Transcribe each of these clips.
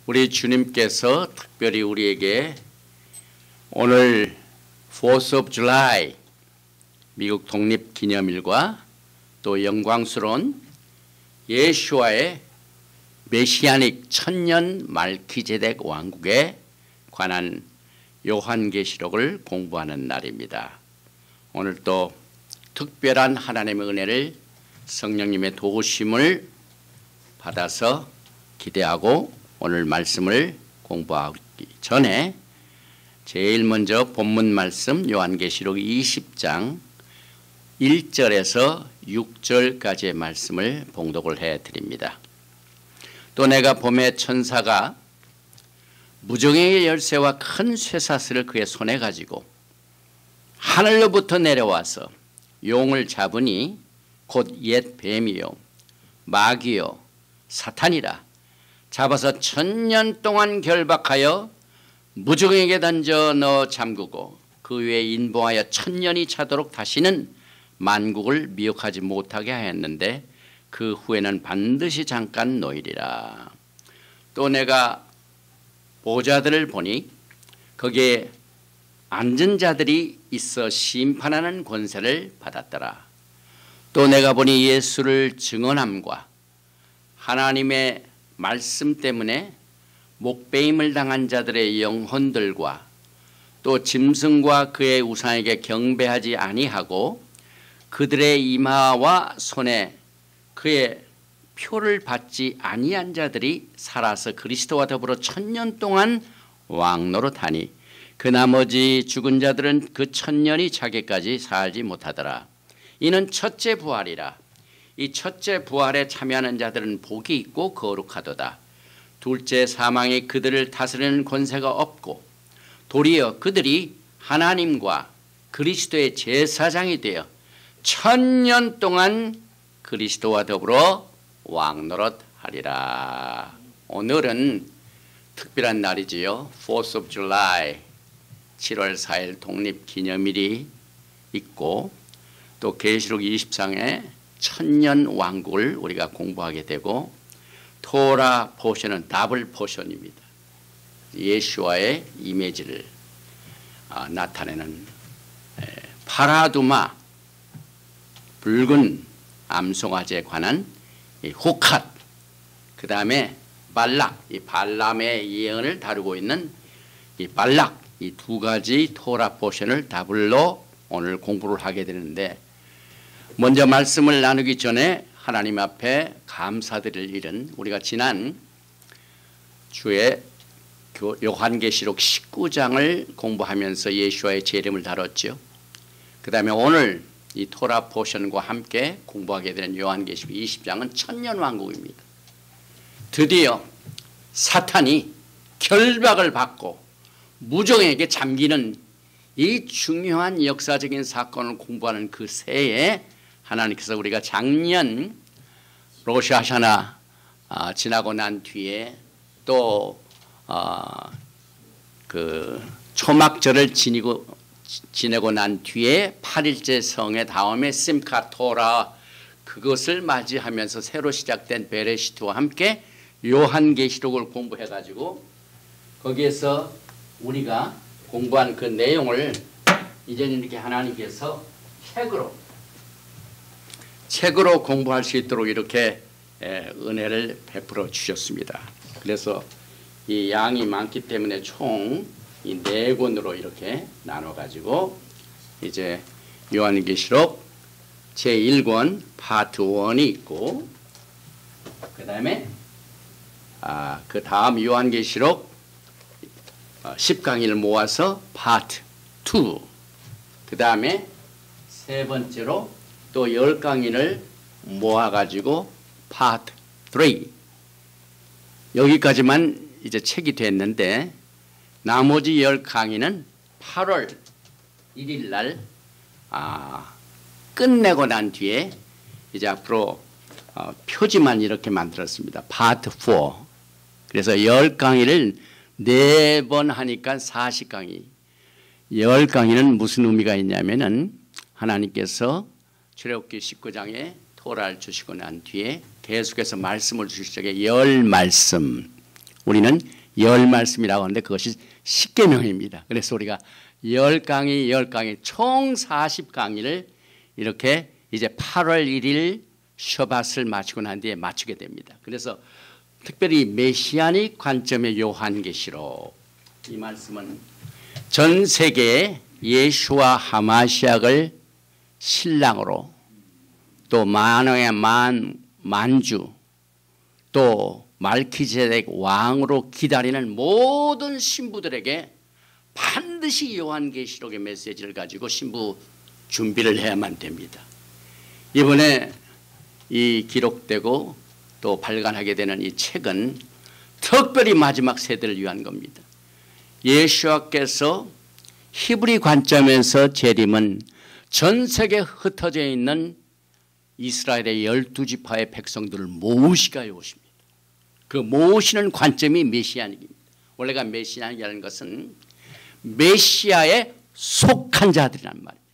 우리 주님께서 특별히 우리에게 오늘 4th of July 미국 독립기념일과 또 영광스러운 예수와의 메시아닉 천년 말키제덱 왕국에 관한 요한계시록을 공부하는 날입니다. 오늘 또 특별한 하나님의 은혜를 성령님의 도우심을 받아서 기대하고 오늘 말씀을 공부하기 전에 제일 먼저 본문 말씀 요한계시록 20장 1절에서 6절까지의 말씀을 봉독을 해드립니다. 또 내가 봄에 천사가 무정의 열쇠와 큰 쇠사슬을 그의 손에 가지고 하늘로부터 내려와서 용을 잡으니 곧 옛 뱀이요 마귀요 사탄이라 잡아서 1000년 동안 결박하여 무정에게 던져 넣어 잠그고 그 위에 인봉하여 1000년이 차도록 다시는 만국을 미혹하지 못하게 하였는데 그 후에는 반드시 잠깐 놓이리라. 또 내가 보좌들을 보니 거기에 앉은 자들이 있어 심판하는 권세를 받았더라. 또 내가 보니 예수를 증언함과 하나님의 말씀 때문에 목배임을 당한 자들의 영혼들과 또 짐승과 그의 우상에게 경배하지 아니하고 그들의 이마와 손에 그의 표를 받지 아니한 자들이 살아서 그리스도와 더불어 1000년 동안 왕노릇하니 그 나머지 죽은 자들은 그 1000년이 차기까지 살지 못하더라. 이는 첫째 부활이라. 이 첫째 부활에 참여하는 자들은 복이 있고 거룩하도다. 둘째 사망이 그들을 다스리는 권세가 없고 도리어 그들이 하나님과 그리스도의 제사장이 되어 1000년 동안 그리스도와 더불어 왕노릇하리라. 오늘은 특별한 날이지요. 4th of July 7월 4일 독립기념일이 있고 또 계시록 20장에 천년 왕국을 우리가 공부하게 되고 토라 포션은 더블 포션입니다. 예수와의 이미지를 나타내는 파라두마 붉은 암송아지에 관한 후캇, 그 다음에 발락, 이 발람의 예언을 다루고 있는 이 발락, 이 두 가지 토라 포션을 더블로 오늘 공부를 하게 되는데, 먼저 말씀을 나누기 전에 하나님 앞에 감사드릴 일은 우리가 지난 주에 요한계시록 19장을 공부하면서 예수와의 재림을 다뤘죠. 그 다음에 오늘 이 토라 포션과 함께 공부하게 되는 요한계시록 20장은 천년왕국입니다. 드디어 사탄이 결박을 받고 무정에게 잠기는 이 중요한 역사적인 사건을 공부하는 그 새에 하나님께서 우리가 작년 로샤샤나 지나고 난 뒤에 또 그 초막절을 지내고 난 뒤에 8일째 성회 다음에 심카 토라 그것을 맞이하면서 새로 시작된 베레시트와 함께 요한계시록을 공부해가지고 거기에서 우리가 공부한 그 내용을 이제는 이렇게 하나님께서 책으로 공부할 수 있도록 이렇게 은혜를 베풀어 주셨습니다. 그래서 이 양이 많기 때문에 총 이 4권으로 이렇게 나눠 가지고 이제 요한계시록 제1권 파트 1이 있고 그다음에 그 다음 요한계시록 10강의를 모아서 파트 2 그다음에 세 번째로 또 10강의를 모아 가지고 파트 3 여기까지만 이제 책이 됐는데 나머지 10강의는 8월 1일 날 끝내고 난 뒤에 이제 앞으로 표지만 이렇게 만들었습니다. 파트 4. 그래서 10강의를 4번 하니까 40강의. 10강의는 무슨 의미가 있냐면은 하나님께서 출애굽기 19장에 토라를 주시고 난 뒤에 계속해서 말씀을 주실 적에 10말씀 우리는 열 말씀이라고 하는데 그것이 10계명입니다. 그래서 우리가 10강의 총 40강의를 이렇게 이제 8월 1일 셔밧을 마치고 난 뒤에 마치게 됩니다. 그래서 특별히 메시아닉 관점의 요한계시록, 이 말씀은 전 세계에 예수와 하마시약을 신랑으로, 또 만왕의 만주, 또 말키제덱 왕으로 기다리는 모든 신부들에게 반드시 요한계시록의 메시지를 가지고 신부 준비를 해야만 됩니다. 이번에 이 기록되고 또 발간하게 되는 이 책은 특별히 마지막 세대를 위한 겁니다. 예수와께서 히브리 관점에서 재림은 전 세계에 흩어져 있는 이스라엘의 12지파의 백성들을 모으시가 오십니다. 그 모으시는 관점이 메시아닉입니다. 원래가 메시아닉이라는 것은 메시아에 속한 자들이란 말입니다.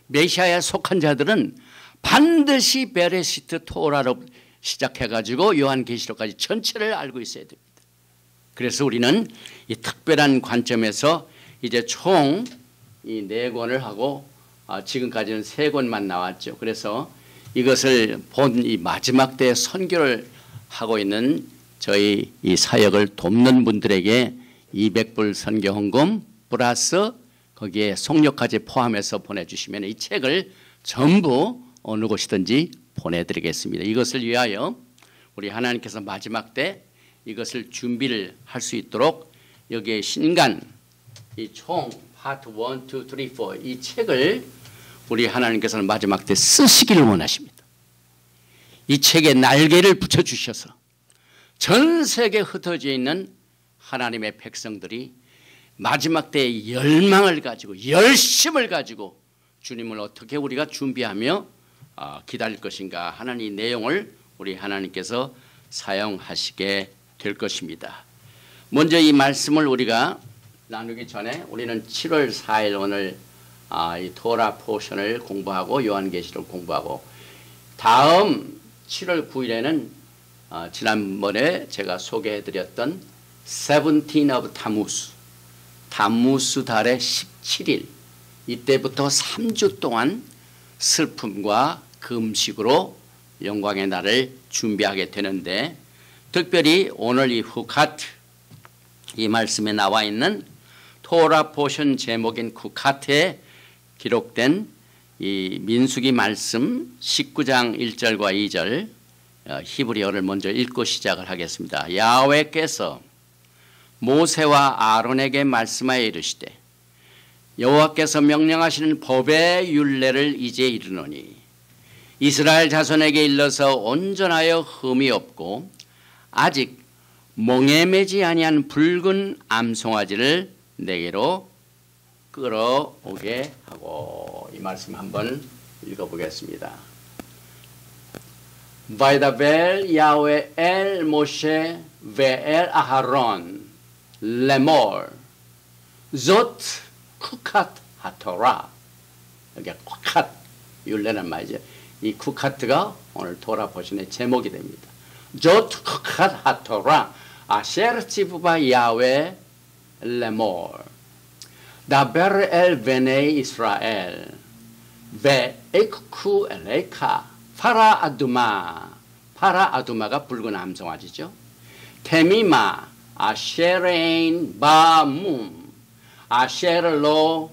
메시아에 속한 자들은 반드시 베레시트 토라로 시작해가지고 요한계시록까지 전체를 알고 있어야 됩니다. 그래서 우리는 이 특별한 관점에서 이제 총 이 4권을 하고 지금까지는 3권만 나왔죠. 그래서 이것을 본 이 마지막 때 선교를 하고 있는 저희 이 사역을 돕는 분들에게 200불 선교 헌금 플러스 거기에 송력까지 포함해서 보내주시면 이 책을 전부 어느 곳이든지 보내드리겠습니다. 이것을 위하여 우리 하나님께서 마지막 때 이것을 준비를 할 수 있도록 여기에 신간 이 총 파트 1, 2, 3, 4 이 책을 우리 하나님께서는 마지막 때 쓰시기를 원하십니다. 이 책에 날개를 붙여주셔서 전 세계에 흩어져 있는 하나님의 백성들이 마지막 때의 열망을 가지고 열심을 가지고 주님을 어떻게 우리가 준비하며 기다릴 것인가 하는 이 내용을 우리 하나님께서 사용하시게 될 것입니다. 먼저 이 말씀을 우리가 나누기 전에 우리는 7월 4일 오늘 이 토라 포션을 공부하고 요한계시록 공부하고 다음 7월 9일에는 지난번에 제가 소개해드렸던 17 of 타무스 달의 17일 이때부터 3주 동안 슬픔과 금식으로 영광의 날을 준비하게 되는데 특별히 오늘 이 후카트 이 말씀에 나와 있는 토라 포션 제목인 후카트에 기록된 이 민수기 말씀 19장 1절과 2절 히브리어를 먼저 읽고 시작을 하겠습니다. 야훼께서 모세와 아론에게 말씀하여 이르시되 여호와께서 명령하시는 법의 율례를 이제 이르노니 이스라엘 자손에게 일러서 온전하여 흠이 없고 아직 멍에 매지 아니한 붉은 암송아지를 내게로 끌어오게 하고 이 말씀 한번 읽어보겠습니다. וידבר יהוה אל משה ואל אהרון לאמור זאת 쿠카트 하토라 여기 쿠카트 율례란 말이죠. 이 쿠카트가 오늘 토라 포션의 제목이 됩니다. זאת 쿠카트 하토라 אשר ציווה יהוה לאמור דבר אל בני ישראל ויקחו אליך 파라 아두마 파라 아두마가 붉은 암송아지죠. 테미마 아쉐레인 바문 아쉐르로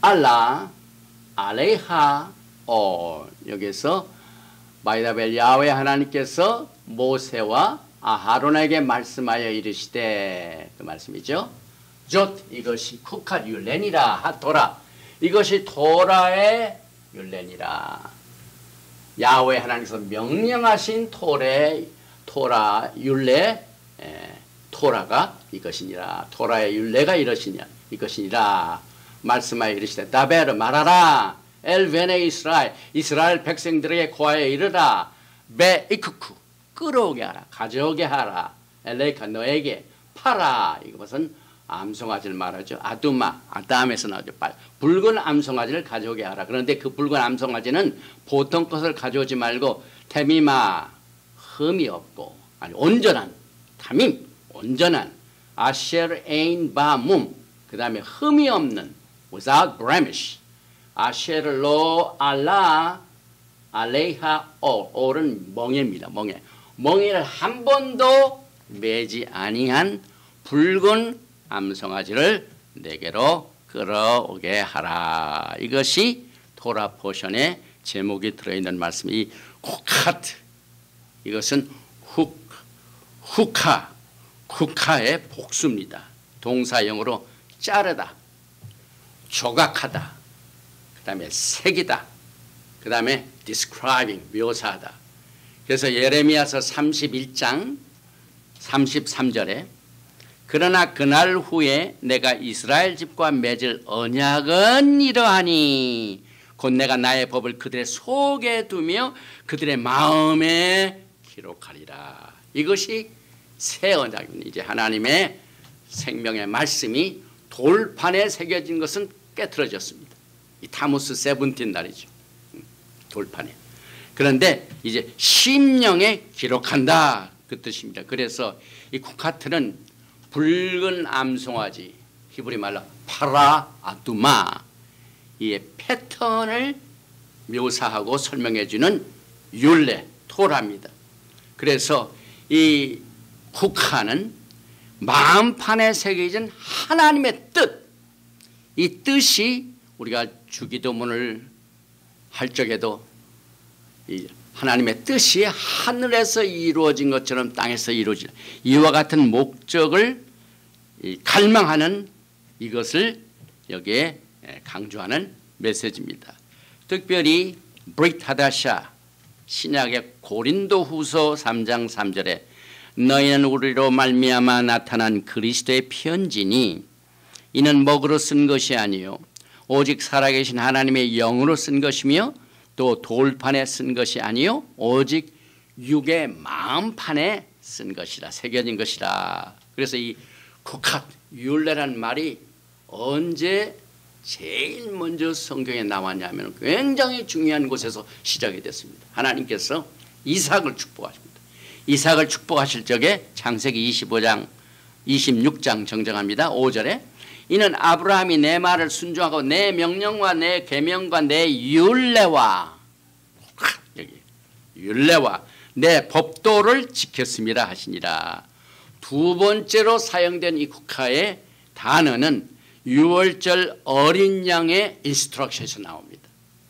알라 알레하 여기서 바이다벨 야훼 하나님께서 모세와 아하론에게 말씀하여 이르시되 그 말씀이죠. 조 이것이 쿠카 율례니라 하토라 이것이 토라의 율례니라. 야훼 하나님께서 명령하신 토라 율례 토라가 이것이니라. 토라의 율례가 이것이니라. 말씀하여 이르시되 다베르 말하라 엘 베네 이스라엘 백성들에게 고하여 이르라 베 이크쿠 끌어오게 하라 가져오게 하라 엘레이카 너에게 파라 이것은 암송아지를 말하죠. 아두마 아담에서 나오죠. 붉은 암송아지를 가져오게 하라. 그런데 그 붉은 암송아지는 보통 것을 가져오지 말고 테미마 흠이 없고 아니 온전한 담임 온전한 아셰르 에인 바뭄, 그 다음에 흠이 없는 without blemish, 아셰르 로 알라 알레이하 올은 멍에입니다. 멍에를 한 번도 매지 아니한 붉은 암송아지를 내게로 끌어오게 하라. 이것이 토라 포션의 제목이 들어있는 말씀. 이 후카트, 이것은 후카의 복수입니다. 동사형으로 자르다, 조각하다, 그 다음에 새기다, 그 다음에 describing, 묘사하다. 그래서 예레미야서 31장 33절에 그러나 그날 후에 내가 이스라엘 집과 맺을 언약은 이러하니 곧 내가 나의 법을 그들의 속에 두며 그들의 마음에 기록하리라. 이것이 새 언약입니다. 이제 하나님의 생명의 말씀이 돌판에 새겨진 것은 깨트려졌습니다. 이 타무스 세븐틴 날이죠. 돌판에. 그런데 이제 심령에 기록한다, 그 뜻입니다. 그래서 이 쿠카트는 붉은 암송아지, 히브리 말로 파라 아두마, 이 패턴을 묘사하고 설명해 주는 율례, 토라입니다. 그래서 이 쿠카는 마음판에 새겨진 하나님의 뜻, 이 뜻이 우리가 주기도문을 할 적에도 이 하나님의 뜻이 하늘에서 이루어진 것처럼 땅에서 이루어질 이와 같은 목적을 갈망하는 이것을 여기에 강조하는 메시지입니다. 특별히 브릿 하다샤 신약의 고린도후서 3장 3절에 너희는 우리로 말미암아 나타난 그리스도의 편지니 이는 먹으로 쓴 것이 아니요 오직 살아계신 하나님의 영으로 쓴 것이며 또 돌판에 쓴 것이 아니요 오직 육의 마음판에 쓴 것이라, 새겨진 것이라. 그래서 이 쿠캇, 율례란 말이 언제 제일 먼저 성경에 나왔냐면 굉장히 중요한 곳에서 시작이 됐습니다. 하나님께서 이삭을 축복하십니다. 이삭을 축복하실 적에 창세기 25장 26장 정정합니다. 5절에 이는 아브라함이 내 말을 순종하고 내 명령과 내 계명과 내 율례와 여기 율례와 내 법도를 지켰습니다 하시니라. 두 번째로 사용된 이 국가의 단어는 유월절 어린 양의 인스트럭션에서 나옵니다.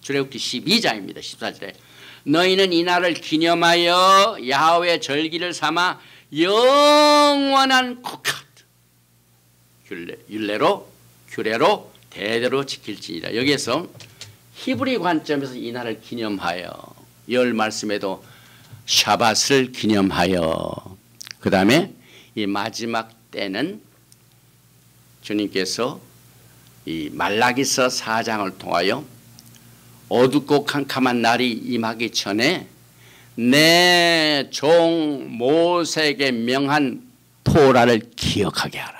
출애굽기 12장입니다. 14절에 너희는 이 날을 기념하여 야훼 절기를 삼아 영원한 국가 율례로 규례로 대대로 지킬지니라. 여기에서 히브리 관점에서 이 날을 기념하여, 열 말씀에도 샤밧을 기념하여, 그 다음에 이 마지막 때는 주님께서 이 말라기서 4장을 통하여 어둡고 캄캄한 날이 임하기 전에 내 종 모세에게 명한 토라를 기억하게 하라.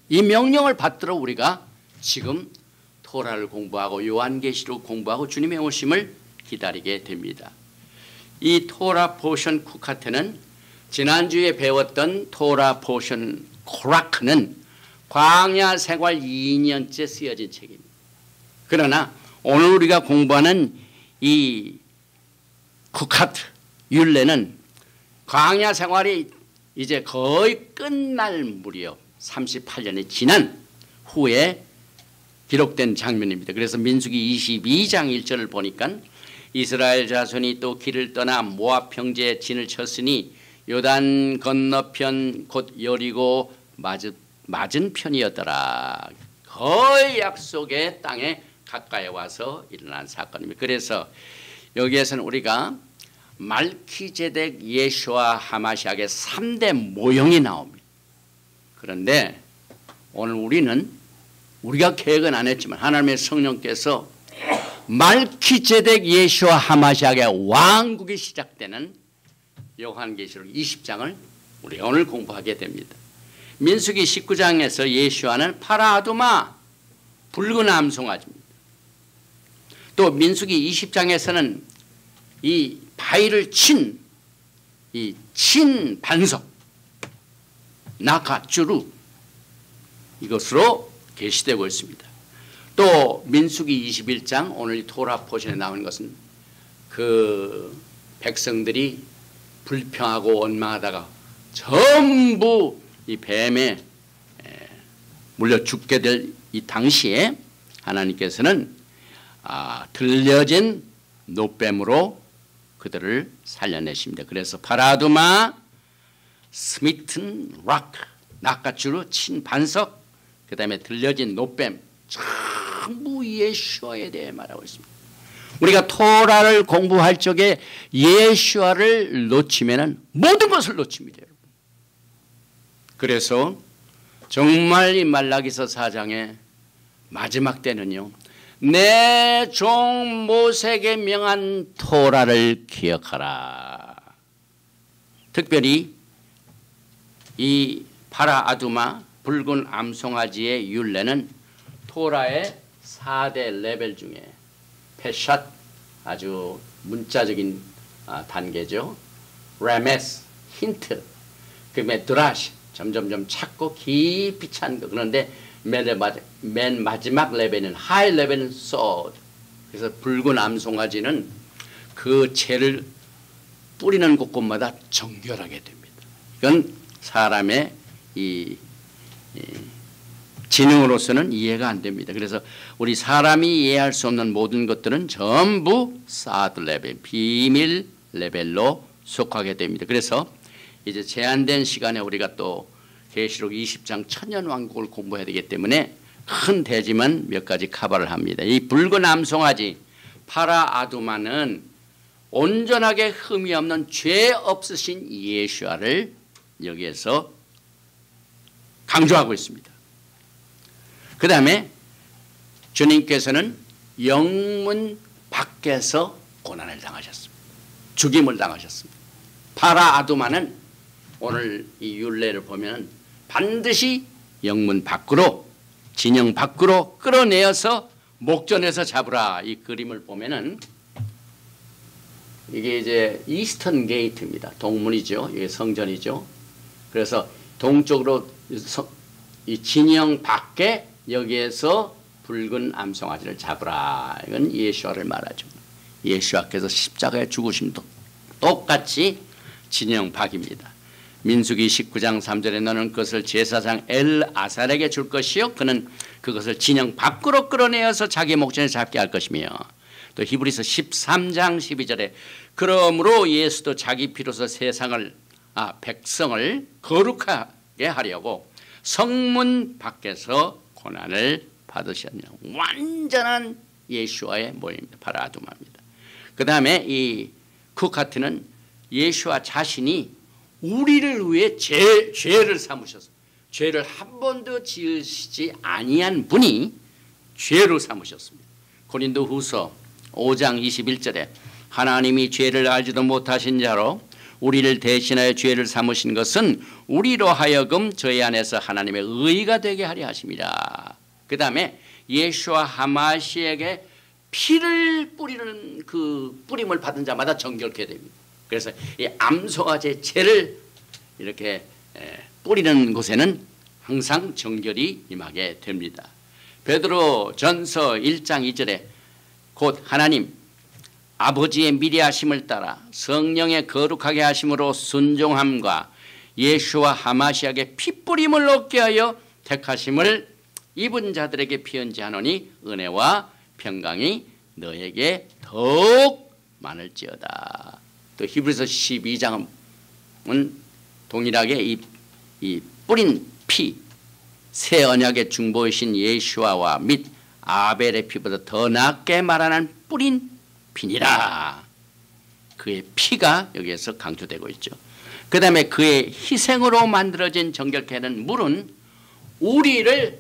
이 명령을 받들어 우리가 지금 토라를 공부하고 요한계시록 공부하고 주님의 오심을 기다리게 됩니다. 이 토라 포션 쿠카트는 지난주에 배웠던 토라 포션 코라크는 광야 생활 2년째 쓰여진 책입니다. 그러나 오늘 우리가 공부하는 이 쿠카트 율례는 광야 생활이 이제 거의 끝날 무렵 38년이 지난 후에 기록된 장면입니다. 그래서 민수기 22장 1절을 보니까 이스라엘 자손이 또 길을 떠나 모압 평지에 진을 쳤으니 요단 건너편 곧 여리고 맞은 편이었더라. 거의 약속의 땅에 가까이 와서 일어난 사건입니다. 그래서 여기에서는 우리가 말키제덱, 예수와 하마시아의 3대 모형이 나옵니다. 그런데 오늘 우리가 계획은 안 했지만 하나님의 성령께서 말키제덱, 예수와 하마시아의 왕국이 시작되는 요한계시록 20장을 우리가 오늘 공부하게 됩니다. 민수기 19장에서 예수와는 파라아두마, 붉은 암송아지입니다. 또 민수기 20장에서는 이 바위를 친 반석, 나가주루 이것으로 계시되고 있습니다. 또 민수기 21장 오늘 토라 포션에 나오는 것은 그 백성들이 불평하고 원망하다가 전부 이 뱀에 물려 죽게 될 이 당시에 하나님께서는 들려진 노뱀으로 그들을 살려내십니다. 그래서 파라두마, 스미튼 락, 낚아주로 친 반석, 그 다음에 들려진 노뱀, 전부 예수아에 대해 말하고 있습니다. 우리가 토라를 공부할 적에 예수아를 놓치면 모든 것을 놓칩니다. 여러분. 그래서 정말 이 말라기서 4장의 마지막 때는요, 내 종 모세에게 명한 토라를 기억하라. 특별히 이 파라 아두마 붉은 암송아지의 율례는 토라의 4대 레벨 중에 페샷 아주 문자적인 단계죠. 레메스 힌트, 그다음에 드라시 점점점 찾고 깊이 찾는 거. 그런데 맨 마지막 레벨은 하이 레벨은 소드. 그래서 붉은 암송아지는 그 채를 뿌리는 곳곳마다 정결하게 됩니다. 이건 사람의 이 지능으로서는 이해가 안 됩니다. 그래서 우리 사람이 이해할 수 없는 모든 것들은 전부 사드 레벨, 비밀 레벨로 속하게 됩니다. 그래서 이제 제한된 시간에 우리가 또 계시록 20장 천년왕국을 공부해야 되기 때문에 큰 대지만 몇 가지 커버를 합니다. 이 붉은 암송아지 파라아두마는 온전하게 흠이 없는 죄 없으신 예수아를 여기에서 강조하고 있습니다. 그 다음에 주님께서는 영문 밖에서 고난을 당하셨습니다. 죽임을 당하셨습니다. 파라아두마는 오늘 이 율례를 보면 반드시 영문 밖으로, 진영 밖으로 끌어내어서 목전에서 잡으라. 이 그림을 보면은 이게 이제 이스턴 게이트입니다. 동문이죠. 이게 성전이죠. 그래서 동쪽으로 이 진영 밖에 여기에서 붉은 암송아지를 잡으라. 이건 예수아를 말하죠. 예수아께서 십자가에 죽으심도 똑같이 진영 밖입니다. 민수기 19장 3절에 너는 그것을 제사장 엘아살에게 줄 것이요 그는 그것을 진영 밖으로 끌어내어서 자기 목전에 잡게 할 것이며, 또 히브리서 13장 12절에 그러므로 예수도 자기 피로서 백성을 거룩하게 하려고 성문 밖에서 고난을 받으셨냐. 완전한 예수아의 모임입니다. 파라아두마입니다. 그 다음에 이 쿠카트는 예수아 자신이 우리를 위해 죄를 삼으셔서 죄를 한 번도 지으시지 아니한 분이 죄로 삼으셨습니다. 고린도후서 5장 21절에 하나님이 죄를 알지도 못하신 자로 우리를 대신하여 죄를 삼으신 것은 우리로 하여금 저희 안에서 하나님의 의가 되게 하려 하심이라. 그 다음에 예수와 하마시에게 피를 뿌리는 그 뿌림을 받은 자마다 정결케 됩니다. 그래서 이 암송아지의 채를 이렇게 뿌리는 곳에는 항상 정결이 임하게 됩니다. 베드로 전서 1장 2절에 곧 하나님 아버지의 미리하심을 따라 성령의 거룩하게 하심으로 순종함과 예수와 하마시아에게 피뿌림을 얻게 하여 택하심을 입은 자들에게 피언지하노니 은혜와 평강이 너에게 더욱 많을지어다. 또 히브리서 12장은 동일하게 이 뿌린 피, 새 언약의 중보이신 예수아와 및 아벨의 피보다 더 낫게 말하는 뿌린 피니라. 그의 피가 여기에서 강조되고 있죠. 그 다음에 그의 희생으로 만들어진 정결케 하는 물은 우리를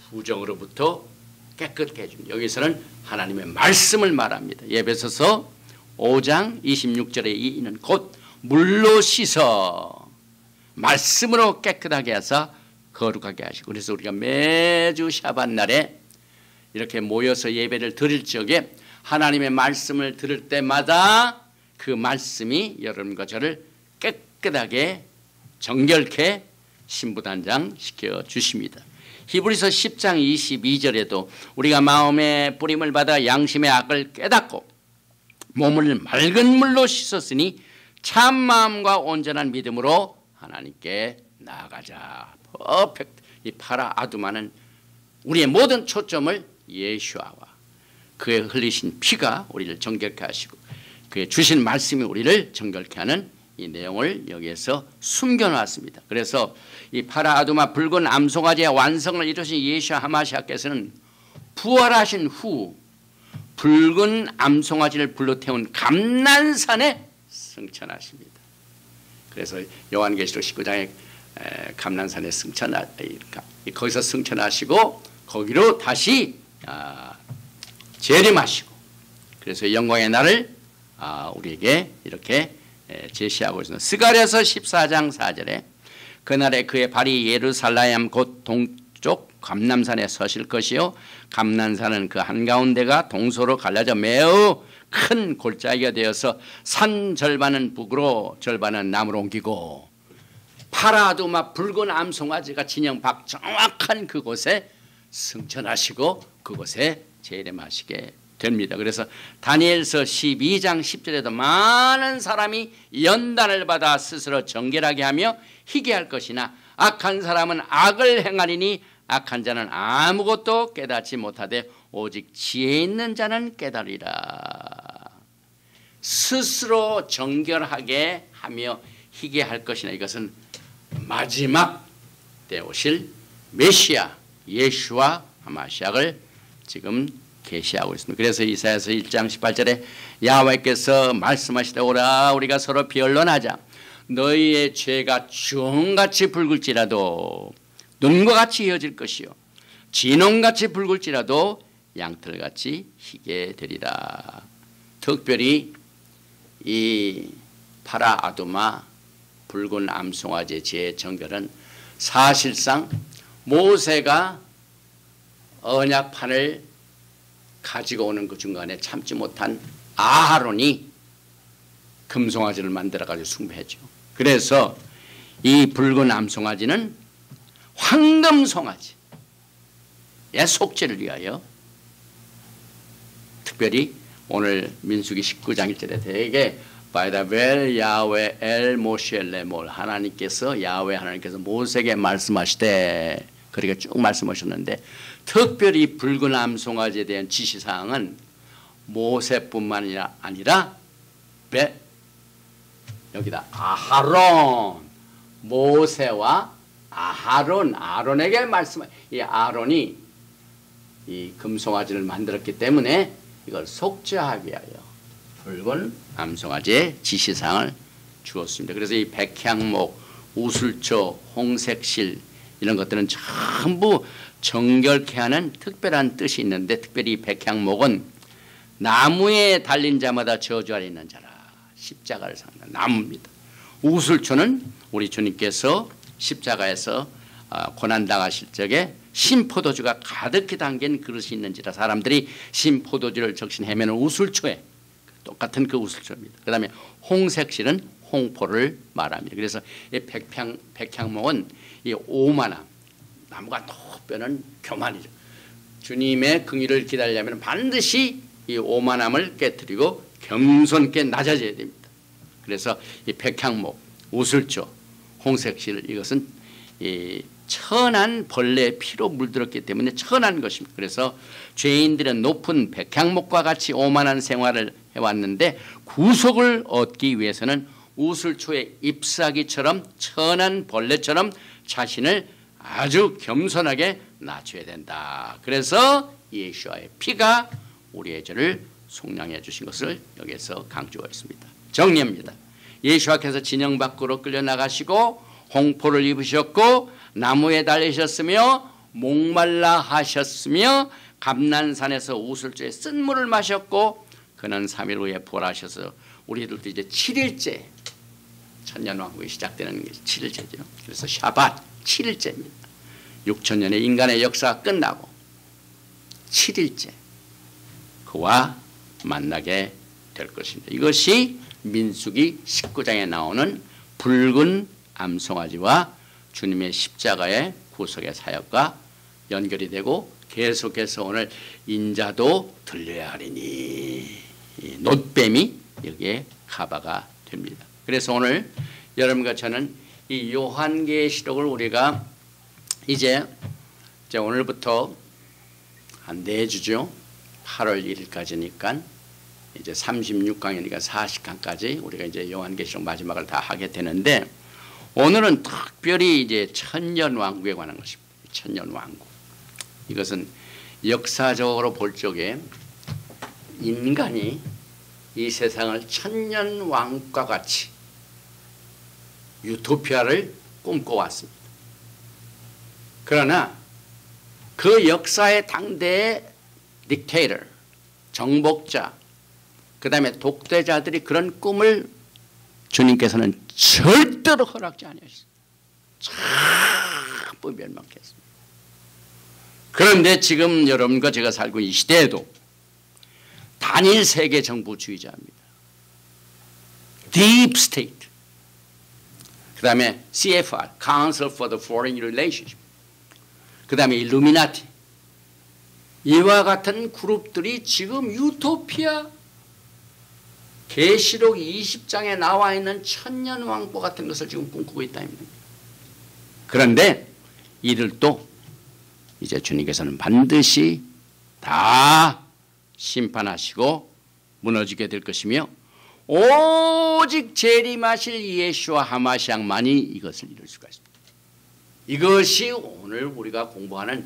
부정으로부터 깨끗게 해줍니다. 여기서는 하나님의 말씀을 말합니다. 에베소서 5장 26절에 이는 곧 물로 씻어 말씀으로 깨끗하게 하사 거룩하게 하시고, 그래서 우리가 매주 샤bat 날에 이렇게 모여서 예배를 드릴 적에 하나님의 말씀을 들을 때마다 그 말씀이 여러분과 저를 깨끗하게 정결케 신부단장 시켜주십니다. 히브리서 10장 22절에도 우리가 마음의 뿌림을 받아 양심의 악을 깨닫고 몸을 맑은 물로 씻었으니 참 마음과 온전한 믿음으로 하나님께 나아가자. 퍼펙트. 이 파라 아두마는 우리의 모든 초점을 예수아와 그의 흘리신 피가 우리를 정결케 하시고 그의 주신 말씀이 우리를 정결케 하는 이 내용을 여기에서 숨겨놨습니다. 그래서 이 파라 아두마 붉은 암송아지의 완성을 이루신 예수와 하마시아께서는 부활하신 후 붉은 암송아지를 불러 태운 감난산에 승천하십니다. 그래서 요한계시록 19장에 감난산에 거기서 승천하시고 거기로 다시 재림하시고 그래서 영광의 날을 우리에게 이렇게 제시하고 있습니다. 스가랴서 14장 4절에 그날에 그의 발이 예루살렘 곧 동쪽 감람산에 서실 것이요 감람산은 그 한가운데가 동서로 갈라져 매우 큰 골짜기가 되어서 산 절반은 북으로 절반은 남으로 옮기고 파라두마 붉은 암송아지가 진영박 정확한 그곳에 승천하시고 그곳에 재림하시게 됩니다. 그래서 다니엘서 12장 10절에도 많은 사람이 연단을 받아 스스로 정결하게 하며 희귀할 것이나 악한 사람은 악을 행하리니 악한 자는 아무것도 깨닫지 못하되 오직 지혜 있는 자는 깨달으리라. 스스로 정결하게 하며 희귀할 것이나 이것은 마지막 때 오실 메시아 예수와 하마시아를 지금 계시하고 있습니다. 그래서 이사야서 1장 18절에 야훼께서 말씀하시되 오라 우리가 서로 변론하자 너희의 죄가 주홍같이 붉을지라도 눈과 같이 이어질 것이요 진홍같이 붉을지라도 양털같이 희게 되리라. 특별히 이 파라 아두마 붉은 암송아지의 재정결은 사실상 모세가 언약판을 가지고 오는 그 중간에 참지 못한 아하론이 금송아지를 만들어가지고 숭배했죠. 그래서 이 붉은 암송아지는 황금송아지의 속죄를 위하여 특별히 오늘 민수기 19장 1절에 되게 바이다벨 야훼 엘 모시 레몰 하나님께서 야훼 하나님께서 모세에게 말씀하시되 그렇게 쭉 말씀하셨는데 특별히 붉은 암송아지에 대한 지시사항은 모세뿐만 아니라 여기다 아하론 모세와 아론에게 말씀. 이 아론이 이 금송아지를 만들었기 때문에 이걸 속죄하기 위하여 붉은 암송아지의 지시사항을 주었습니다. 그래서 이 백향목, 우슬초, 홍색실 이런 것들은 전부 정결케 하는 특별한 뜻이 있는데 특별히 백향목은 나무에 달린 자마다 저주 아래 있는 자라 십자가를 상징하는 나무입니다. 우슬초는 우리 주님께서 십자가에서 고난당하실 적에 신포도주가 가득히 담긴 그릇이 있는지라 사람들이 신포도주를 적신 헤매는 우슬초에 똑같은 그 우슬초입니다. 그 다음에 홍색실은 홍포를 말합니다. 그래서 이 백향목은 이 오만함, 나무가 높여는 교만이죠. 주님의 긍휼을 기다리려면 반드시 이 오만함을 깨뜨리고 겸손케 낮아져야 됩니다. 그래서 이 백향목, 우슬초, 홍색실 이것은 이 천한 벌레의 피로 물들었기 때문에 천한 것입니다. 그래서 죄인들은 높은 백향목과 같이 오만한 생활을 해왔는데 구속을 얻기 위해서는 우슬초의 잎사귀처럼 천한 벌레처럼 자신을 아주 겸손하게 낮춰야 된다. 그래서 예수와의 피가 우리의 죄를 속량해 주신 것을 여기서 강조하고 있습니다. 정리합니다. 예수와께서 진영 밖으로 끌려나가시고 홍포를 입으셨고 나무에 달리셨으며 목말라 하셨으며 감난산에서 우슬초에 쓴물을 마셨고 그는 3일 후에 부활하셔서 우리들도 이제 7일째 천년왕국이 시작되는 게 7일째죠. 그래서 샤밧 7일째입니다. 6천년의 인간의 역사가 끝나고 7일째 그와 만나게 될 것입니다. 이것이 민수기 19장에 나오는 붉은 암송아지와 주님의 십자가의 구속의 사역과 연결이 되고 계속해서 오늘 인자도 들려야 하리니 이 놋뱀이 여기에 가바가 됩니다. 그래서 오늘 여러분과 저는 이 요한계시록을 우리가 이제 오늘부터 한 4주죠. 8월 1일까지니까 이제 36강이니까 40강까지 우리가 이제 요한계시록 마지막을 다 하게 되는데 오늘은 특별히 이제 천년왕국에 관한 것입니다. 천년왕국. 이것은 역사적으로 볼 적에 인간이 이 세상을 천년왕국과 같이 유토피아를 꿈꿔왔습니다. 그러나 그 역사의 당대의 딕테이터, 정복자, 그 다음에 독재자들이 그런 꿈을 주님께서는 절대로 허락지 않으셨어요. 전부 멸망했습니다. 그런데 지금 여러분과 제가 살고 있는 이 시대에도 단일 세계 정부주의자입니다. Deep State, 그 다음에 CFR, Council for the Foreign Relationship, 그 다음에 일루미나티, 이와 같은 그룹들이 지금 유토피아 계시록 20장에 나와 있는 천년왕국 같은 것을 지금 꿈꾸고 있다입니다. 그런데 이들도 이제 주님께서는 반드시 다 심판하시고 무너지게 될 것이며 오직 재림하실 예수와 하마시앙만이 이것을 이룰 수가 있습니다. 이것이 오늘 우리가 공부하는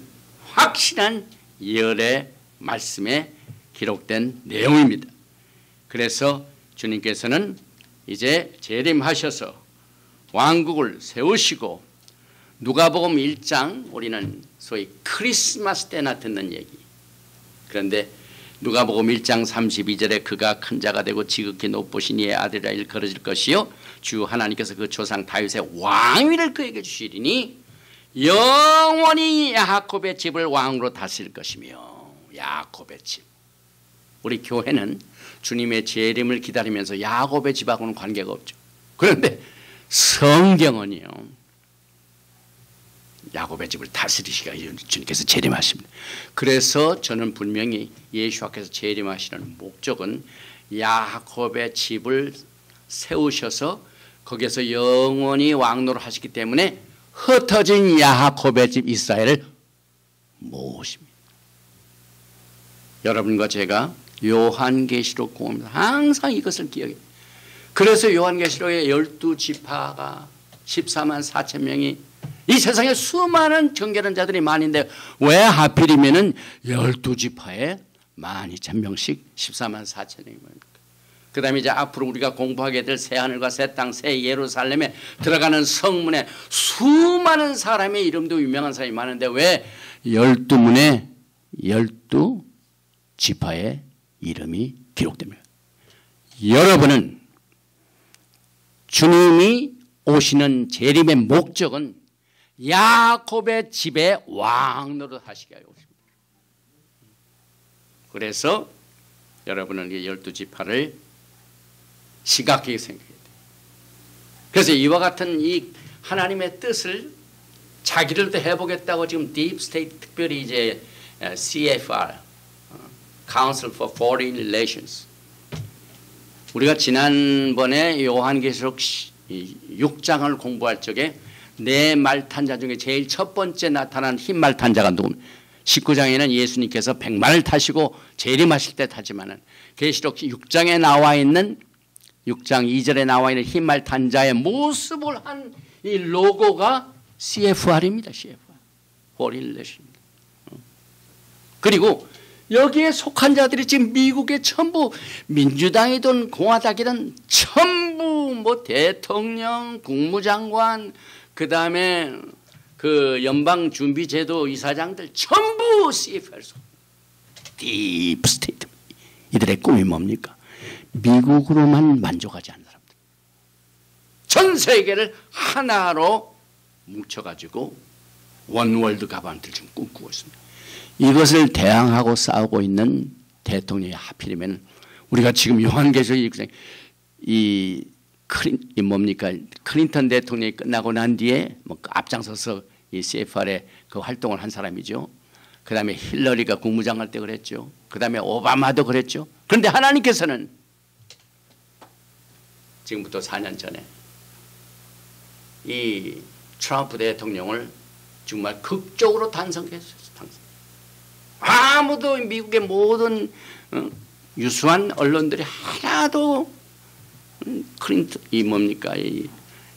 확실한 예언의 말씀에 기록된 내용입니다. 그래서 주님께서는 이제 재림하셔서 왕국을 세우시고 누가복음 1장 우리는 소위 크리스마스 때나 듣는 얘기. 그런데 누가복음 1장 32절에 그가 큰 자가 되고 지극히 높으신 이의 아들이라 일컬어질 것이요 주 하나님께서 그 조상 다윗의 왕위를 그에게 주시리니 영원히 야곱의 집을 왕으로 다스릴 것이며 야곱의 집. 우리 교회는 주님의 재림을 기다리면서 야곱의 집하고는 관계가 없죠. 그런데 성경은요. 야곱의 집을 다스리시가 주님께서 재림하십니다. 그래서 저는 분명히 예수께서 재림하시는 목적은 야곱의 집을 세우셔서 거기에서 영원히 왕노를 하시기 때문에 흩어진 야곱의 집 이스라엘을 모으십니다. 여러분과 제가 요한계시록 공부하면서 항상 이것을 기억해요. 그래서 요한계시록의 12지파가 14만 4천 명이 이 세상에 수많은 정결한 자들이 많은데 왜 하필이면은 12지파에 12,000명씩 14만 4천 명이 뭡니까? 그 다음에 이제 앞으로 우리가 공부하게 될 새하늘과 새 땅, 새 예루살렘에 들어가는 성문에 수많은 사람의 이름도 유명한 사람이 많은데 왜 12문에 12지파의 이름이 기록됩니다. 여러분은 주님이 오시는 재림의 목적은 야곱의 집에 왕노릇 하시게 하여 오십니다. 그래서 여러분은 이 12지파를 시각하게 생각해야 돼요. 그래서 이와 같은 이 하나님의 뜻을 자기들도 해보겠다고 지금 딥 스테이트 특별히 이제 CFR Council for Foreign Relations 우리가 지난번에 요한계시록 6장을 공부할 적에 네 말탄자 중에 제일 첫 번째 나타난 흰 말탄자가 누굽니까? 19장에는 예수님께서 백마를 타시고 재림하실 때 타지만은 계시록 6장에 나와 있는 6장 2절에 나와 있는 흰 말탄자의 모습을 한 이 로고가 CFR입니다. CFR. Foreign Relations. 그리고 여기에 속한 자들이 지금 미국의 전부 민주당이든 공화당이든 전부 뭐 대통령, 국무장관, 그 다음에 그 연방준비제도 이사장들 전부 CFR 속. 딥 스테이트. 이들의 꿈이 뭡니까? 미국으로만 만족하지 않는 사람들. 전 세계를 하나로 뭉쳐가지고 원월드 가반트를 지금 꿈꾸고 있습니다. 이것을 대항하고 싸우고 있는 대통령이 하필이면 우리가 지금 요한계시록 이 이 뭡니까? 클린턴 대통령이 끝나고 난 뒤에 뭐 앞장서서 이 CFR의 그 활동을 한 사람이죠. 그 다음에 힐러리가 국무장관 할 때 그랬죠. 그 다음에 오바마도 그랬죠. 그런데 하나님께서는 지금부터 4년 전에 이 트럼프 대통령을 정말 극적으로 단성했어요. 아무도 미국의 모든 유수한 언론들이 하나도 클린턴 이 뭡니까 이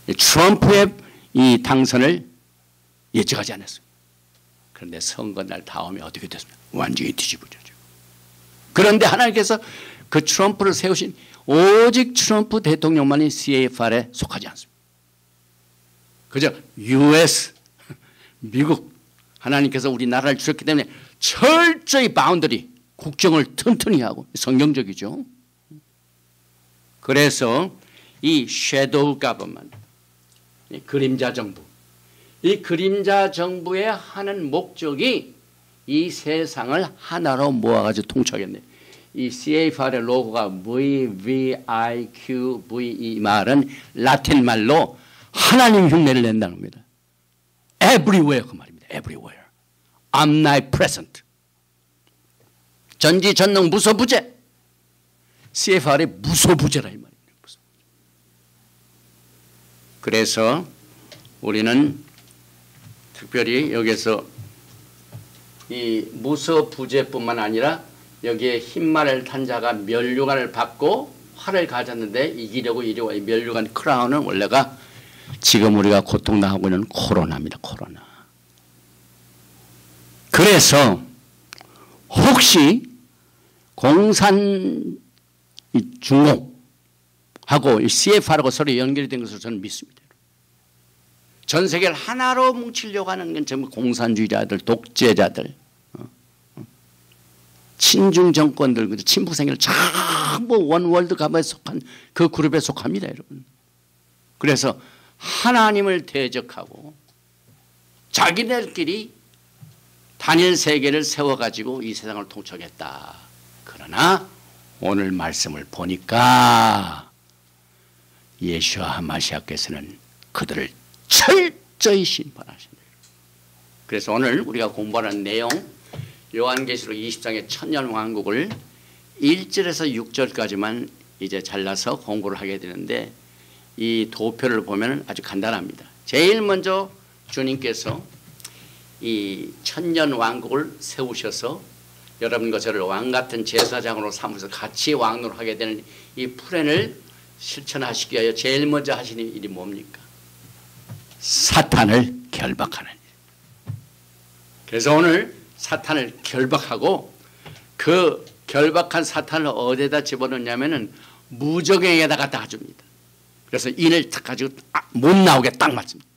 트럼프의 이 당선을 예측하지 않았어요. 그런데 선거날 다음에 어떻게 됐습니까? 완전히 뒤집어졌죠. 그런데 하나님께서 그 트럼프를 세우신 오직 트럼프 대통령만이 CFR에 속하지 않습니다. 그저 US 미국 하나님께서 우리나라를 주셨기 때문에 철저히 바운더리 국정을 튼튼히 하고 성경적이죠. 그래서 이 섀도우 가버먼트 그림자 정부 이 그림자 정부의 하는 목적이 이 세상을 하나로 모아가지고 통치하겠네. 이 CFR의 로고가 VVIQV 이 말은 라틴 말로 하나님 흉내를 낸다는 겁니다. Everywhere 그 말입니다. Everywhere. Omnipresent. 전지전능 무소부재. CFR의 무소부재라 이 말입니다. 그래서 우리는 특별히 여기서 이 무소부재뿐만 아니라 여기에 흰말을 탄 자가 면류관을 받고 활을 가졌는데 이기려고 이려고 이 면류관 크라운은 원래가 지금 우리가 고통당하고 있는 코로나입니다. 코로나. 그래서 혹시 공산 중공하고 CFR하고 서로 연결이 된 것으로 저는 믿습니다. 전 세계를 하나로 뭉치려고 하는 건 전부 공산주의자들, 독재자들, 친중 정권들, 친북 생일 전부 원월드 가문에 속한 그 그룹에 속합니다, 여러분. 그래서 하나님을 대적하고 자기들끼리 단일 세계를 세워가지고 이 세상을 통치하겠다. 그러나 오늘 말씀을 보니까 예수와 하마시아께서는 그들을 철저히 심판하신다. 그래서 오늘 우리가 공부하는 내용 요한계시록 20장의 천년왕국을 1절에서 6절까지만 이제 잘라서 공부를 하게 되는데 이 도표를 보면 아주 간단합니다. 제일 먼저 주님께서 이 천년왕국을 세우셔서 여러분과 저를 왕같은 제사장으로 삼으셔서 같이 왕노릇하게 되는 이 플랜을 실천하시기 위하여 제일 먼저 하시는 일이 뭡니까? 사탄을 결박하는 일. 그래서 오늘 사탄을 결박하고 그 결박한 사탄을 어디에다 집어넣냐면은 무적행에다 갖다 줍니다. 그래서 인을 탁 가지고 못 나오게 딱 맞습니다.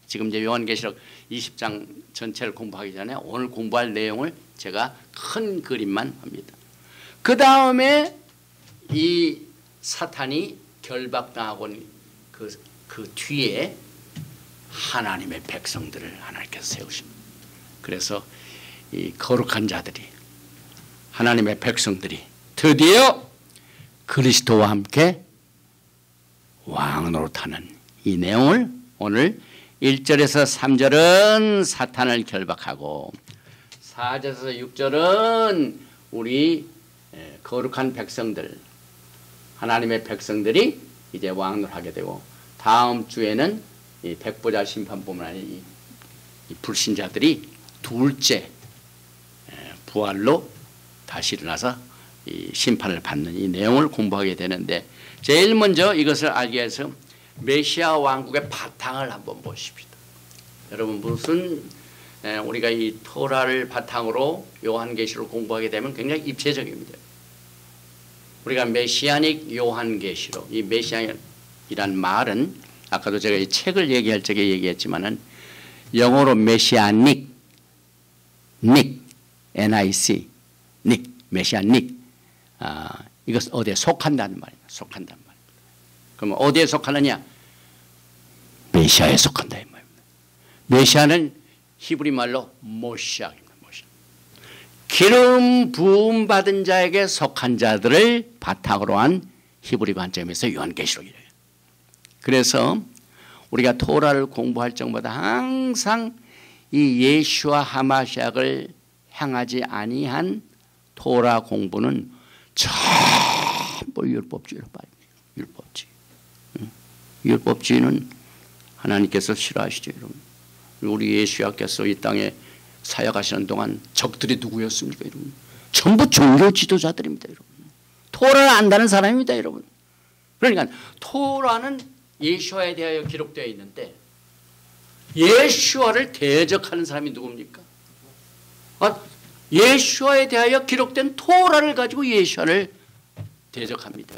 지금 이제 요한계시록 20장 전체를 공부하기 전에 오늘 공부할 내용을 제가 큰 그림만 합니다. 그 다음에 이 사탄이 결박당하고 그 뒤에 하나님의 백성들을 하나님께서 세우십니다. 그래서 이 거룩한 자들이 하나님의 백성들이 드디어 그리스도와 함께 왕노릇하는 이 내용을 오늘 1절에서 3절은 사탄을 결박하고 4절에서 6절은 우리 거룩한 백성들 하나님의 백성들이 이제 왕노릇하게 되고 다음 주에는 이 백보자 심판뿐만 아니라 이 불신자들이 둘째 부활로 다시 일어나서 이 심판을 받는 이 내용을 공부하게 되는데 제일 먼저 이것을 알기 위해서 메시아 왕국의 바탕을 한번 보십시다. 여러분 무슨 우리가 이 토라를 바탕으로 요한계시록 공부하게 되면 굉장히 입체적입니다. 우리가 메시아닉 요한계시록 이 메시아이란 말은 아까도 제가 이 책을 얘기할 적에 얘기했지만은 영어로 메시아닉 닉 NIC 닉 메시아닉 이것 어디에 속한다는 말입니다. 속한다는 말. 그럼 어디에 속하느냐? 메시아에 속한다 이 말입니다. 메시아는 히브리 말로 모시아입니다. 모시아. 기름 부음 받은 자에게 속한 자들을 바탕으로 한 히브리 관점에서 요한계시록이래요. 그래서 우리가 토라를 공부할 적마다 항상 이 예수와 하마시약을 향하지 아니한 토라 공부는 전부 율법주의로 빠집니다. 율법주의. 율법주의는 하나님께서 싫어하시죠, 여러분. 우리 예수야께서 이 땅에 사역하시는 동안 적들이 누구였습니까, 여러분? 전부 종교 지도자들입니다, 여러분. 토라를 안다는 사람입니다, 여러분. 그러니까 토라는 예수와에 대하여 기록되어 있는데 예수와를 대적하는 사람이 누굽니까? 예수와에 대하여 기록된 토라를 가지고 예수와를 대적합니다.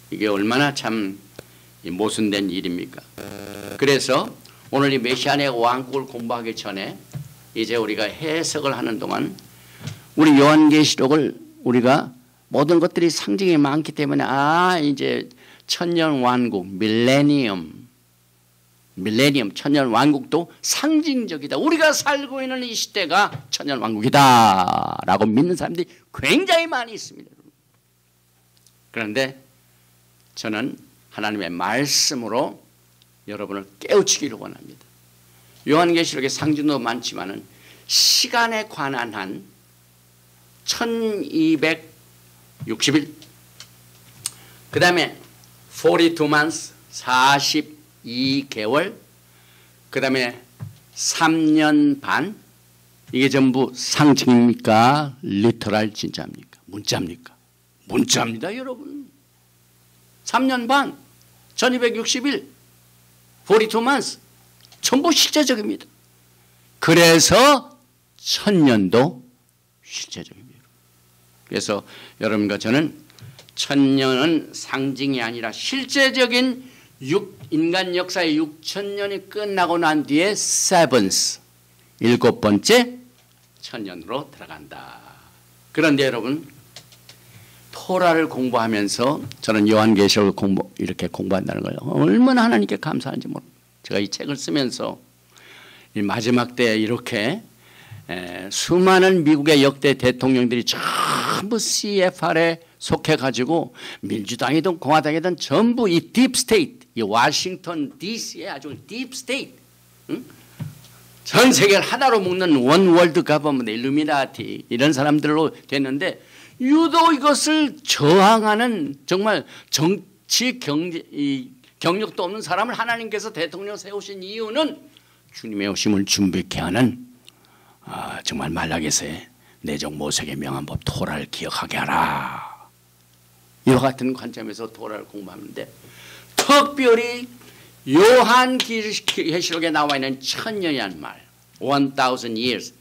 이게 얼마나 참 모순된 일입니까? 그래서 오늘 이 메시아의 왕국을 공부하기 전에 이제 우리가 해석을 하는 동안 우리 요한계시록을 우리가 모든 것들이 상징이 많기 때문에 이제 천년 왕국, 밀레니엄 천년 왕국도 상징적이다. 우리가 살고 있는 이 시대가 천년 왕국이다 라고 믿는 사람들이 굉장히 많이 있습니다. 그런데 저는 하나님의 말씀으로 여러분을 깨우치기를 원합니다. 요한계시록의 상징도 많지만은 시간에 관한 한 1260일, 그 다음에 42 months 42개월, 그 다음에 3년 반, 이게 전부 상징입니까? 리터럴 진짜입니까? 문자입니까? 문자입니다, 여러분. 3년 반, 1260일, 42 months 전부 실제적입니다. 그래서 1000년도 실제적입니다. 그래서 여러분과 저는 1000년은 상징이 아니라 실제적인 인간 역사의 6000년이 끝나고 난 뒤에 세븐스, 7번째 1000년으로 들어간다. 그런데 여러분, 토라를 공부하면서 저는 요한계시록을 이렇게 공부한다는 거예요. 얼마나 하나님께 감사한지 모릅니다. 제가 이 책을 쓰면서 이 마지막 때에 이렇게 수많은 미국의 역대 대통령들이 전부 CFR에 속해가지고 민주당이든 공화당이든 전부 이 딥스테이트, 이 워싱턴 DC의 아주 딥스테이트, 전 세계를 하나로 묶는 원월드 가버먼트, 일루미나티 이런 사람들로 됐는데 유독 이것을 저항하는 정말 정치 경력도 없는 사람을 하나님께서 대통령 세우신 이유는 주님의 오심을 준비케 하는 정말 말라기서의 내적 모색의 명한 법 토라를 기억하게 하라. 이와 같은 관점에서 토라를 공부하는데 특별히 요한계시록에 나와 있는 천년이라는 말, 1000 years,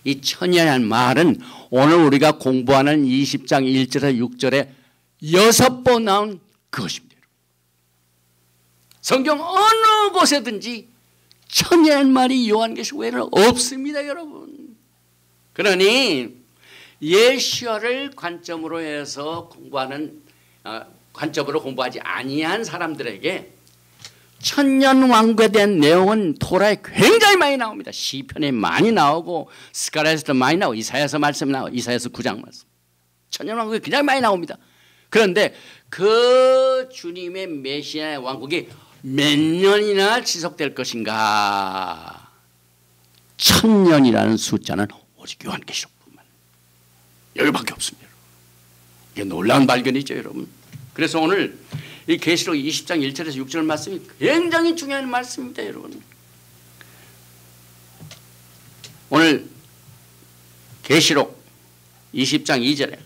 이 천년이라는 말은 오늘 우리가 공부하는 20장 1절에 6절에 6번 나온 그것입니다. 성경 어느 곳에든지 천년이라는 말이 요한계시록 외에는 없습니다, 여러분. 그러니 예수를 관점으로 해서 관점으로 공부하지 아니한 사람들에게 천년 왕국에 대한 내용은 토라에 굉장히 많이 나옵니다. 시편에 많이 나오고 스가랴에서도 많이 나오고 이사야서 말씀 나오고 이사야서 9장 말씀. 천년 왕국이 굉장히 많이 나옵니다. 그런데 그 주님의 메시아의 왕국이 몇 년이나 지속될 것인가? 1000년이라는 숫자는 오직 요한계시록뿐만 여기밖에 없습니다. 이게 놀라운 발견이죠, 여러분. 그래서 오늘 이 계시록 20장 1절에서 6절 말씀이 굉장히 중요한 말씀입니다, 여러분. 오늘 계시록 20장 2절에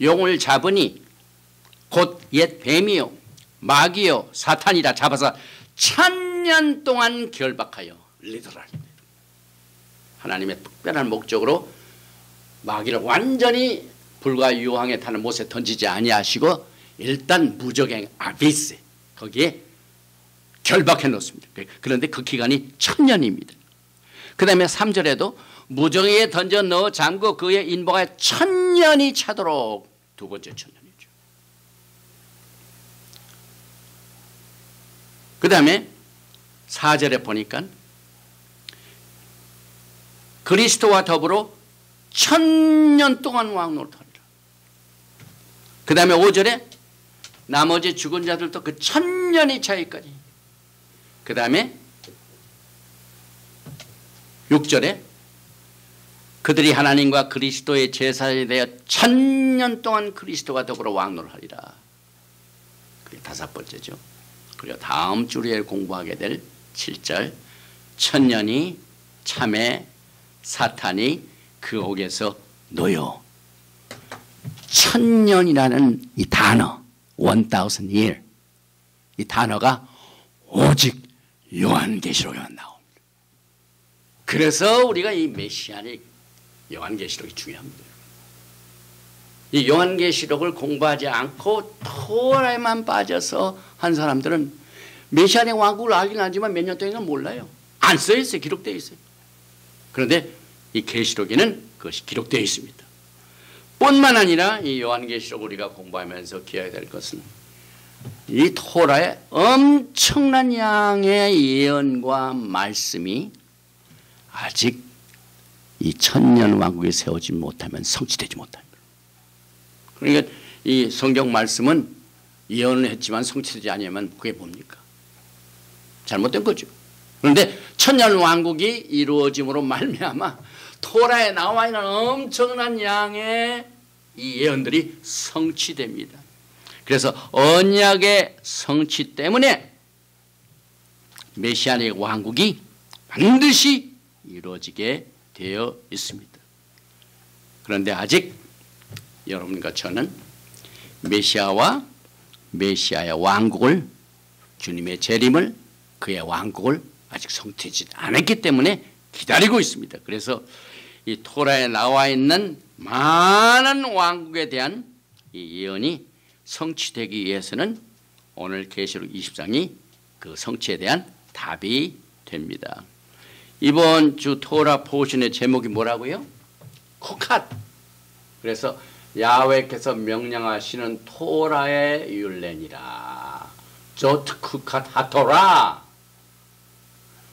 용을 잡으니 곧 옛 뱀이요 마귀요 사탄이라 잡아서 1000년 동안 결박하여 리더랄, 하나님의 특별한 목적으로 마귀를 완전히 불과 유황에 타는 못에 던지지 아니하시고 일단 무적행 아비스 거기에 결박해 놓습니다. 그런데 그 기간이 1000년입니다. 그 다음에 3절에도 무적행에 던져 넣어 잠그 그의 인보가 1000년이 차도록 두 번째 1000년이죠. 그 다음에 4절에 보니까 그리스도와 더불어 1000년 동안 왕노릇하리라. 그 다음에 5절에 나머지 죽은 자들도 그 1000년 천년이 차이까지. 그 다음에 6절에 그들이 하나님과 그리스도의 제사에 대하여 1000년 동안 그리스도와 더불어 왕노하리라. 그게 5번째죠. 그리고 다음 주에 공부하게 될 7절 1000년이 참에 사탄이 그 옥에서 놓여. 1000년이라는 이 단어 1000 year 이 단어가 오직 요한계시록에만 나옵니다. 그래서 우리가 이 메시아닉 요한계시록이 중요합니다. 이 요한계시록을 공부하지 않고 토라에만 빠져서 한 사람들은 메시아닉 왕국을 알긴 하지만 몇 년 동안은 몰라요. 안 써 있어요. 기록되어 있어요. 그런데 이 계시록에는 그것이 기록되어 있습니다. 뿐만 아니라 이 요한계시록 우리가 공부하면서 기억해야 될 것은 이 토라의 엄청난 양의 예언과 말씀이 아직 이 1000년 왕국에 세우지 못하면 성취되지 못합니다. 그러니까 이 성경 말씀은 예언을 했지만 성취되지 않으면 그게 뭡니까? 잘못된 거죠. 그런데 1000년 왕국이 이루어짐으로 말미암아 토라에 나와 있는 엄청난 양의 이 예언들이 성취됩니다. 그래서 언약의 성취 때문에 메시아의 왕국이 반드시 이루어지게 되어 있습니다. 그런데 아직 여러분과 저는 메시아와 메시아의 왕국을 주님의 재림을 그의 왕국을 아직 성취되지 않았기 때문에 기다리고 있습니다. 그래서 이 토라에 나와 있는 많은 왕국에 대한 이 예언이 성취되기 위해서는 오늘 계시록 20장이 그 성취에 대한 답이 됩니다. 이번 주 토라 포션의 제목이 뭐라고요? 쿠캇. 그래서 야훼께서 명령하시는 토라의 율례니라. 조트 쿠캇 하토라.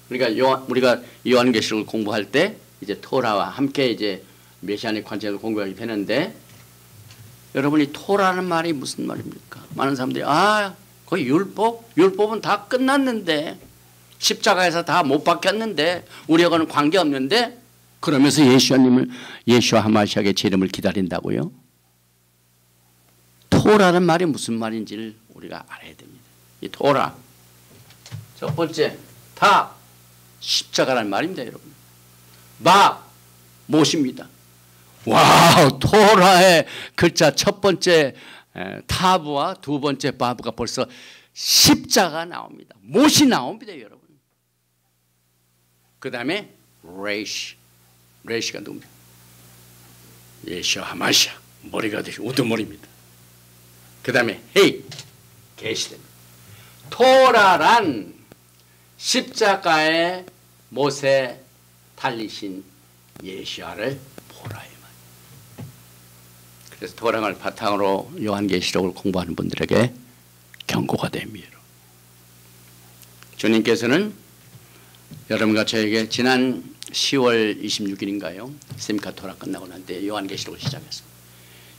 그러니까 우리가 요한계시록을 공부할 때 이제 토라와 함께 이제 메시아닉 관점을 공부하게 되는데 여러분이 토라는 말이 무슨 말입니까? 많은 사람들이 그 율법은 다 끝났는데 십자가에서 다 못 박혔는데 우리하고는 관계없는데 그러면서 예수와 하마시아의 재림을 기다린다고요? 토라는 말이 무슨 말인지를 우리가 알아야 됩니다. 이 토라 첫 번째 다 십자가라는 말입니다. 여러분 못입니다. 와우, 토라의 글자 첫 번째 타브와 두 번째 바브가 벌써 십자가 나옵니다. 못이 나옵니다. 여러분. 그 다음에 레시가 누굽니까? 예수와 하마시아 머리가 되시 우두머리입니다. 그 다음에 계시됩니다. 토라란 십자가에 못에 달리신 예수와를 보라에만. 그래서 토라를 바탕으로 요한계시록을 공부하는 분들에게 경고가 됩니다. 주님께서는 여러분과 저에게 지난 10월 26일인가요? 세미카 토라 끝나고 난 때 요한계시록을 시작했습니다.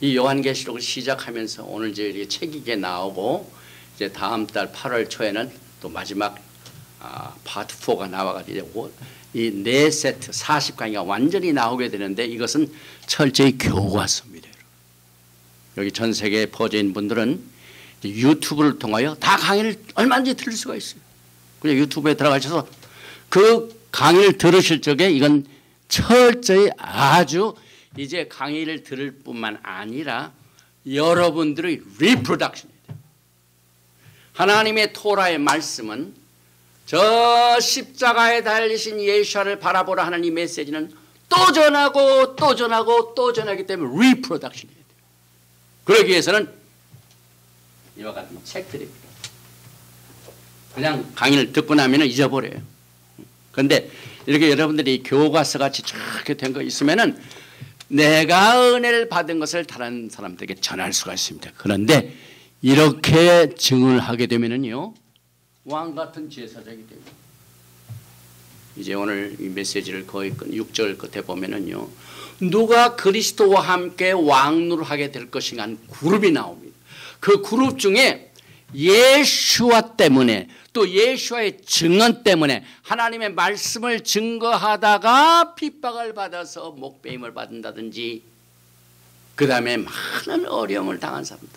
이 요한계시록을 시작하면서 오늘 이제 책이 나오고 이제 다음 달 8월 초에는 또 마지막 파트 4가 나와가지고 이 4세트 40강의가 완전히 나오게 되는데 이것은 철저히 교과서입니다. 여기 전 세계에 퍼져 있는 분들은 유튜브를 통하여 다 강의를 얼마든지 들을 수가 있어요. 그냥 유튜브에 들어가셔서 그 강의를 들으실 적에 이건 철저히 아주 이제 강의를 들을 뿐만 아니라 여러분들의 리프로덕션이에요. 하나님의 토라의 말씀은 저 십자가에 달리신 예수를 바라보라 하는 이 메시지는 또 전하고 또 전하고 또 전하기 때문에 리프로덕션이에요. 그러기 위해서는 이와 같은 책들입니다. 그냥 강의를 듣고 나면 잊어버려요. 그런데 이렇게 여러분들이 교과서 같이 이렇게 된 거 있으면은 내가 은혜를 받은 것을 다른 사람들에게 전할 수가 있습니다. 그런데 이렇게 증언을 하게 되면은요, 왕 같은 제사장이 됩니다. 이제 오늘 이 메시지를 거의 6절 끝에 보면은요, 누가 그리스도와 함께 왕노를 하게 될 것인가 하는 그룹이 나옵니다. 그 그룹 중에 예수와 때문에 또 예수와의 증언 때문에 하나님의 말씀을 증거하다가 핍박을 받아서 목배임을 받는다든지 그 다음에 많은 어려움을 당한 사람들,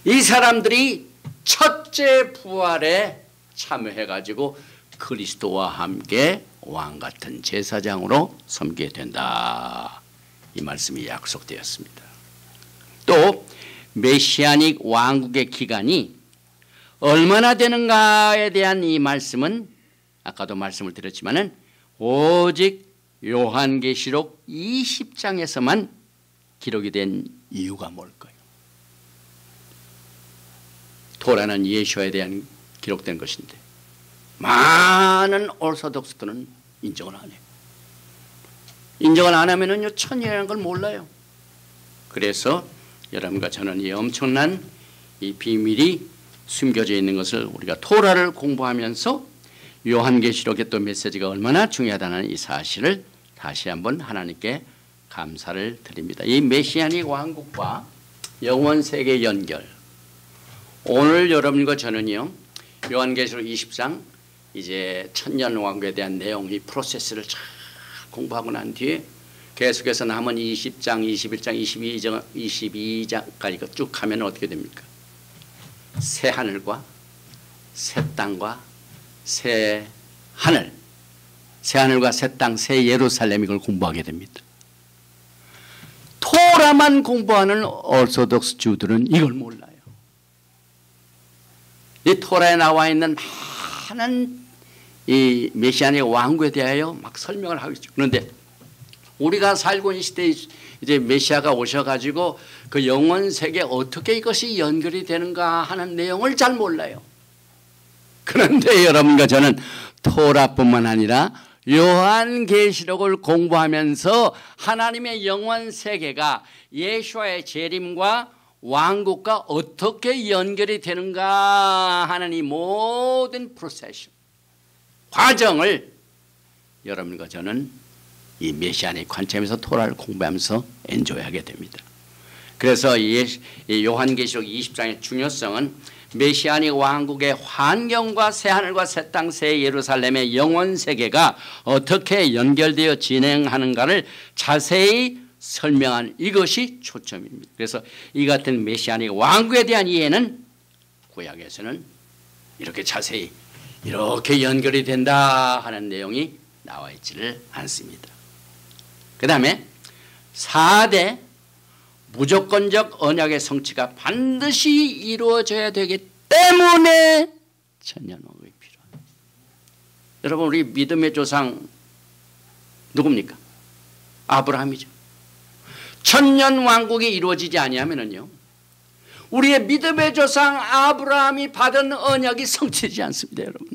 이 사람들이 첫째 부활에 참여해가지고 그리스도와 함께 왕같은 제사장으로 섬기게 된다, 이 말씀이 약속되었습니다. 또 메시아닉 왕국의 기간이 얼마나 되는가에 대한 이 말씀은 아까도 말씀을 드렸지만은 오직 요한계시록 20장에서만 기록이 된 이유가 뭘까요? 토라는 예수에 대한 기록된 것인데 많은 오르소독스들은 인정을 안 해요. 인정을 안 하면은요, 천이라는 걸 몰라요. 그래서 여러분과 저는 이 엄청난 이 비밀이 숨겨져 있는 것을 우리가 토라를 공부하면서 요한계시록의 또 메시지가 얼마나 중요하다는 이 사실을 다시 한번 하나님께 감사를 드립니다. 이 메시아닉 왕국과 영원 세계 연결, 오늘 여러분과 저는요, 요한계시록 20장 이제 천년 왕국에 대한 내용, 이 프로세스를 잘 공부하고 난 뒤에 계속해서 남은 20장, 21장, 22장까지 쭉 가면 어떻게 됩니까? 새 하늘과 새 땅과 새 하늘, 새 하늘과 새 땅, 새 예루살렘, 이걸 공부하게 됩니다. 토라만 공부하는 오르소독스 주들은 이걸 몰라요. 이 토라에 나와 있는 많은 이 메시아의 왕국에 대하여 막 설명을 하고 있죠. 그런데 우리가 살고 있는 시대에 이제 메시아가 오셔가지고 그 영원 세계에 어떻게 이것이 연결이 되는가 하는 내용을 잘 몰라요. 그런데 여러분과 저는 토라뿐만 아니라 요한계시록을 공부하면서 하나님의 영원 세계가 예수와의 재림과 왕국과 어떻게 연결이 되는가 하는 이 모든 프로세스, 과정을 여러분과 저는 이 메시아의 관점에서 토라를 공부하면서 엔조이하게 됩니다. 그래서 이 요한계시록 20장의 중요성은 메시아닉 왕국의 환경과 새하늘과 새 땅, 새 예루살렘의 영원 세계가 어떻게 연결되어 진행하는가를 자세히 설명한 이것이 초점입니다. 그래서 이 같은 메시아닉 왕국에 대한 이해는 구약에서는 이렇게 자세히 이렇게 연결이 된다 하는 내용이 나와 있지를 않습니다. 그 다음에 4대 무조건적 언약의 성취가 반드시 이루어져야 되기 때문에 천년왕국이 필요합니다. 여러분, 우리 믿음의 조상 누굽니까? 아브라함이죠. 천년왕국이 이루어지지 아니하면은요, 우리의 믿음의 조상 아브라함이 받은 언약이 성취되지 않습니다, 여러분.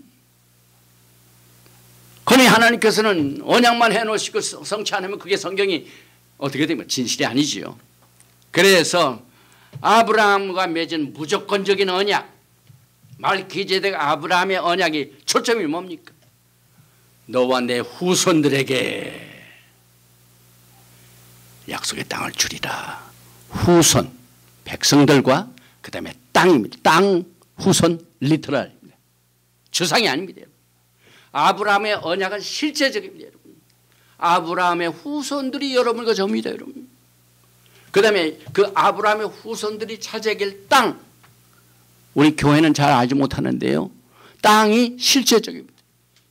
그러니 하나님께서는 언약만 해놓으시고 성취 안 하면 그게 성경이 어떻게 되면 진실이 아니지요. 그래서 아브라함과 맺은 무조건적인 언약, 말기제덱 아브라함의 언약이 초점이 뭡니까? 너와 내 후손들에게 약속의 땅을 주리라. 후손, 백성들과 그 다음에 땅입니다. 땅, 후손, 리터럴입니다. 주상이 아닙니다. 아브라함의 언약은 실제적입니다, 여러분. 아브라함의 후손들이 여러분과 저입니다, 여러분. 그 다음에 그 아브라함의 후손들이 차지하길 땅, 우리 교회는 잘 알지 못하는데요, 땅이 실제적입니다.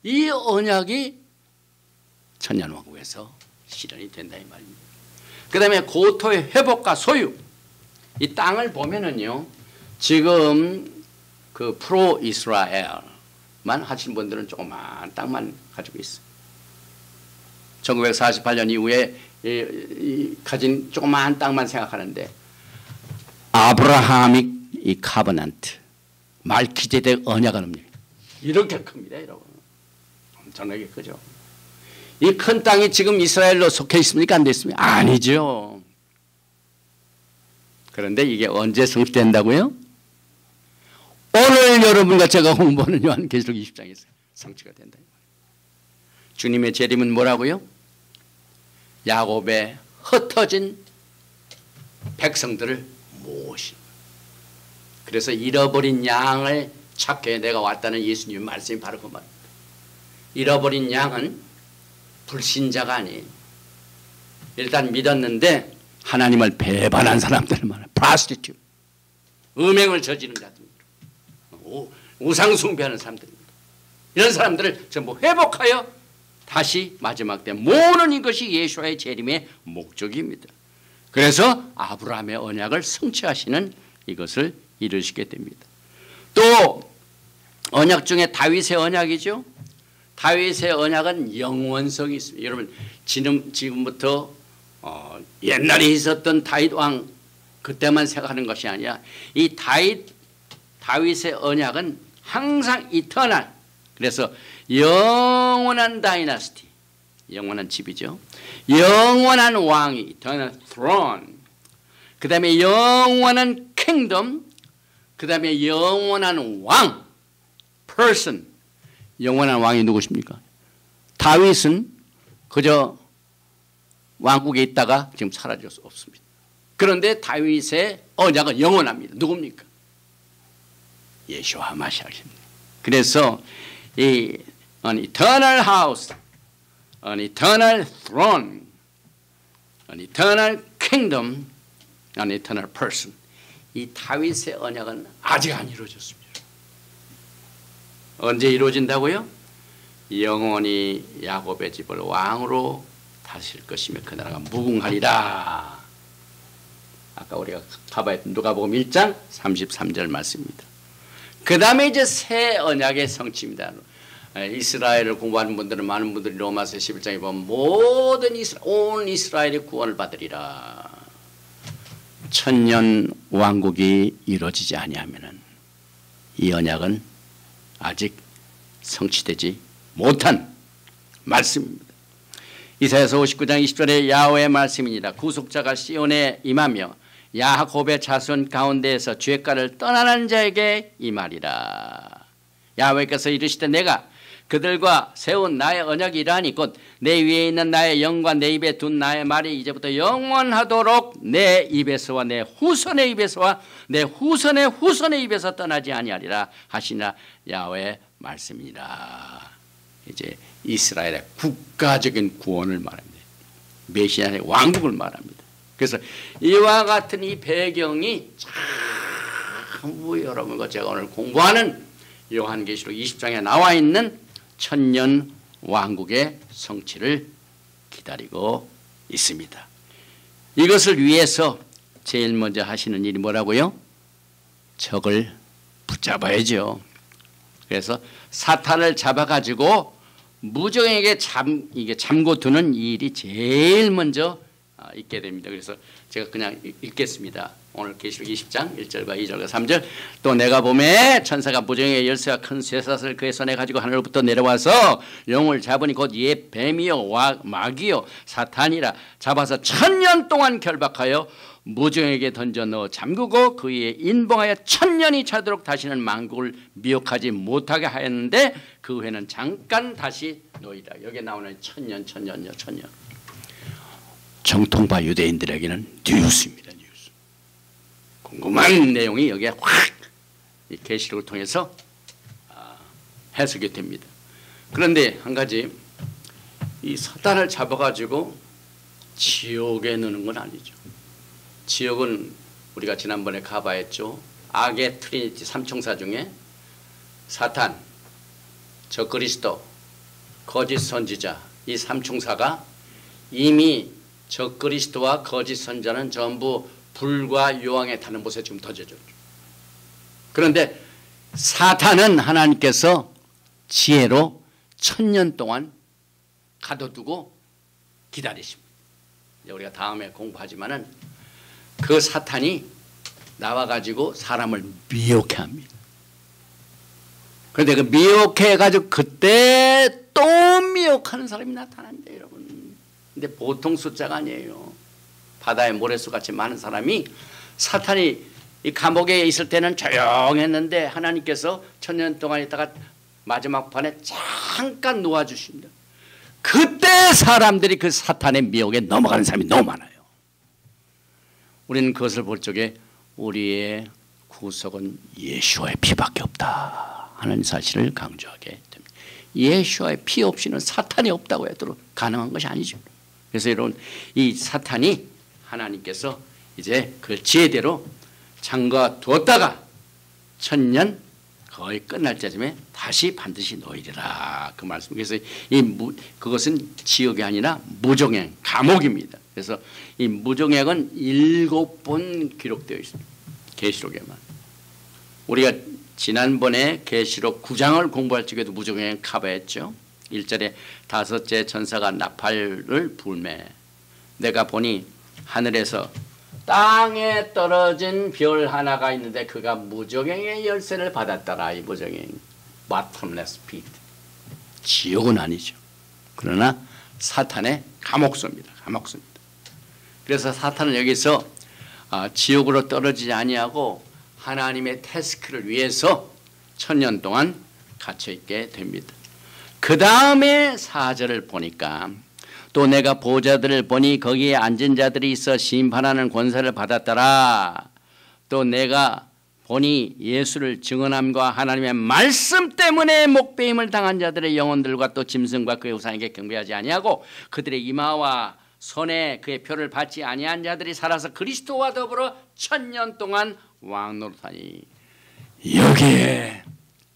이 언약이 천년왕국에서 실현이 된다 이 말입니다. 그 다음에 고토의 회복과 소유, 이 땅을 보면은요, 지금 그 프로 이스라엘만 하신 분들은 조그만 땅만 가지고 있어요. 1948년 이후에 가진 조그만 땅만 생각하는데, 아브라함이 이 카버넌트, 말기제덱 언약은 뭡니까? 이렇게 큽니다, 여러분. 엄청나게 크죠. 이 큰 땅이 지금 이스라엘로 속해 있습니까? 안 됐습니까? 아니죠. 그런데 이게 언제 성취된다고요? 오늘 여러분과 제가 공부하는 요한계시록 20장에서 성취가 된다. 주님의 재림은 뭐라고요? 야곱의 흩어진 백성들을 모으신, 그래서 잃어버린 양을 찾기 위해 내가 왔다는 예수님의 말씀이 바로 그 말입니다. 잃어버린 양은 불신자가 아니에요. 일단 믿었는데 하나님을 배반한 사람들 많아요. prostitute, 음행을 저지른 자들입니다. 우상 숭배하는 사람들입니다. 이런 사람들을 전부 회복하여 다시 마지막 때 모으는 이것이 예수와의 재림의 목적입니다. 그래서 아브라함의 언약을 성취하시는 이것을 이루시게 됩니다. 또 언약 중에 다윗의 언약이죠. 다윗의 언약은 영원성이 있습니다. 여러분 지금부터 옛날에 있었던 다윗 왕 그때만 생각하는 것이 아니라 이 다윗의 언약은 항상 이터널, 그래서 영원한 다이너스티, 영원한 집이죠. 영원한 왕이 eternal throne, 그 다음에 영원한 kingdom, 그 다음에 영원한 왕 person. 영원한 왕이 누구십니까? 다윗은 그저 왕국에 있다가 지금 사라질 수 없습니다. 그런데 다윗의 언약은 영원합니다. 누굽니까? 예수와 마시아입니다. 그래서 이 an eternal house, an eternal throne, an eternal kingdom, an eternal person. 이 다윗의 언약은 아직 안 이루어졌습니다. 언제 이루어진다고요? 영원히 야곱의 집을 왕으로 다스릴 것이며 그 나라가 무궁하리라. 아까 우리가 가봐야 누가복음 1장 33절 말씀입니다. 그 다음에 이제 새 언약의 성취입니다. 이스라엘을 공부하는 분들은 많은 분들이 로마서 11장에 보면 모든 온 이스라엘이 구원을 받으리라. 천년 왕국이 이루어지지 아니하면은 이 언약은 아직 성취되지 못한 말씀입니다. 이사야서 59장 20절에 야훼의 말씀이니라. 구속자가 시온에 임하며 야곱의 자손 가운데에서 죄가를 떠나는 자에게 임하리라. 야훼께서 이르시되 내가 그들과 세운 나의 언약이 이러하니 곧 내 위에 있는 나의 영과 내 입에 둔 나의 말이 이제부터 영원하도록 내 입에서와 내 후손의 입에서와 내 후손의 후손의 입에서 떠나지 아니하리라 하시나 야훼의 말씀이니라. 이제 이스라엘의 국가적인 구원을 말합니다. 메시아의 왕국을 말합니다. 그래서 이와 같은 이 배경이 전부 여러분과 제가 오늘 공부하는 요한계시록 20장에 나와 있는 천년 왕국의 성취를 기다리고 있습니다. 이것을 위해서 제일 먼저 하시는 일이 뭐라고요? 적을 붙잡아야죠. 그래서 사탄을 잡아가지고 무정에게 잠궈두는 일이 제일 먼저 있게 됩니다. 그래서 제가 그냥 읽겠습니다. 오늘 계시록 20장 1절과 2절과 3절. 또 내가 보매 천사가 무정의 열쇠와 큰 쇠사슬을 그의 손에 가지고 하늘로부터 내려와서 영을 잡으니 곧 옛 뱀이요 마귀요 사탄이라. 잡아서 1000년 동안 결박하여 무정에게 던져 넣어 잠그고 그 위에 인봉하여 1000년이 차도록 다시는 만국을 미혹하지 못하게 하였는데 그 후에는 잠깐 다시 놓이라. 여기에 나오는 1000년 정통파 유대인들에게는 뉴스입니다. 뉴스. 궁금한 내용이 여기에 확 이 계시록을 통해서 해석이 됩니다. 그런데 한 가지, 이 사탄을 잡아가지고 지옥에 넣는 건 아니죠. 지옥은 우리가 지난번에 가봐했죠. 악의 트리니티 삼총사 중에 사탄, 적그리스도, 거짓 선지자, 이 삼총사가 이미 적그리스도와 거짓 선자는 전부 불과 요왕에 타는 곳에 지금 던져졌죠. 그런데 사탄은 하나님께서 지혜로 1000년 동안 가둬두고 기다리십니다. 우리가 다음에 공부하지만은 그 사탄이 나와가지고 사람을 미혹해 합니다. 그런데 그 미혹해가지고 그때 또 미혹하는 사람이 나타난대요, 여러분. 근데 보통 숫자가 아니에요. 바다의 모래수같이 많은 사람이, 사탄이 이 감옥에 있을 때는 조용했는데 하나님께서 1000년 동안 있다가 마지막 판에 잠깐 놓아주십니다. 그때 사람들이 그 사탄의 미혹에 넘어가는 사람이 너무 많아요. 우리는 그것을 볼 적에 우리의 구속은 예수와의 피밖에 없다 하는 사실을 강조하게 됩니다. 예수와의 피 없이는 사탄이 없다고 해도 가능한 것이 아니죠. 그래서 여러분, 이 사탄이 하나님께서 이제 그 지혜대로 잠가 두었다가 천년 거의 끝날 때쯤에 다시 반드시 놓이리라 그 말씀. 그래서 그것은 지옥이 아니라 무종행, 감옥입니다. 그래서 이 무종행은 7번 기록되어 있습니다. 계시록에만. 우리가 지난번에 계시록 9장을 공부할 적에도 무종행 커버했죠. 1절에 다섯째 천사가 나팔을 불매 내가 보니 하늘에서 땅에 떨어진 별 하나가 있는데 그가 무종행의 열쇠를 받았더라. 이 무종행, bottomless pit, 지옥은 아니죠. 그러나 사탄의 감옥소입니다. 감옥소입니다. 그래서 사탄은 여기서 지옥으로 떨어지지 아니하고 하나님의 태스크를 위해서 1000년 동안 갇혀 있게 됩니다. 그 다음에 4절을 보니까 또 내가 보좌들을 보니 거기에 앉은 자들이 있어 심판하는 권세를 받았더라. 또 내가 보니 예수를 증언함과 하나님의 말씀 때문에 목배임을 당한 자들의 영혼들과 또 짐승과 그의 우상에게 경배하지 아니하고 그들의 이마와 손에 그의 표를 받지 아니한 자들이 살아서 그리스도와 더불어 1000년 동안 왕노릇하니. 여기에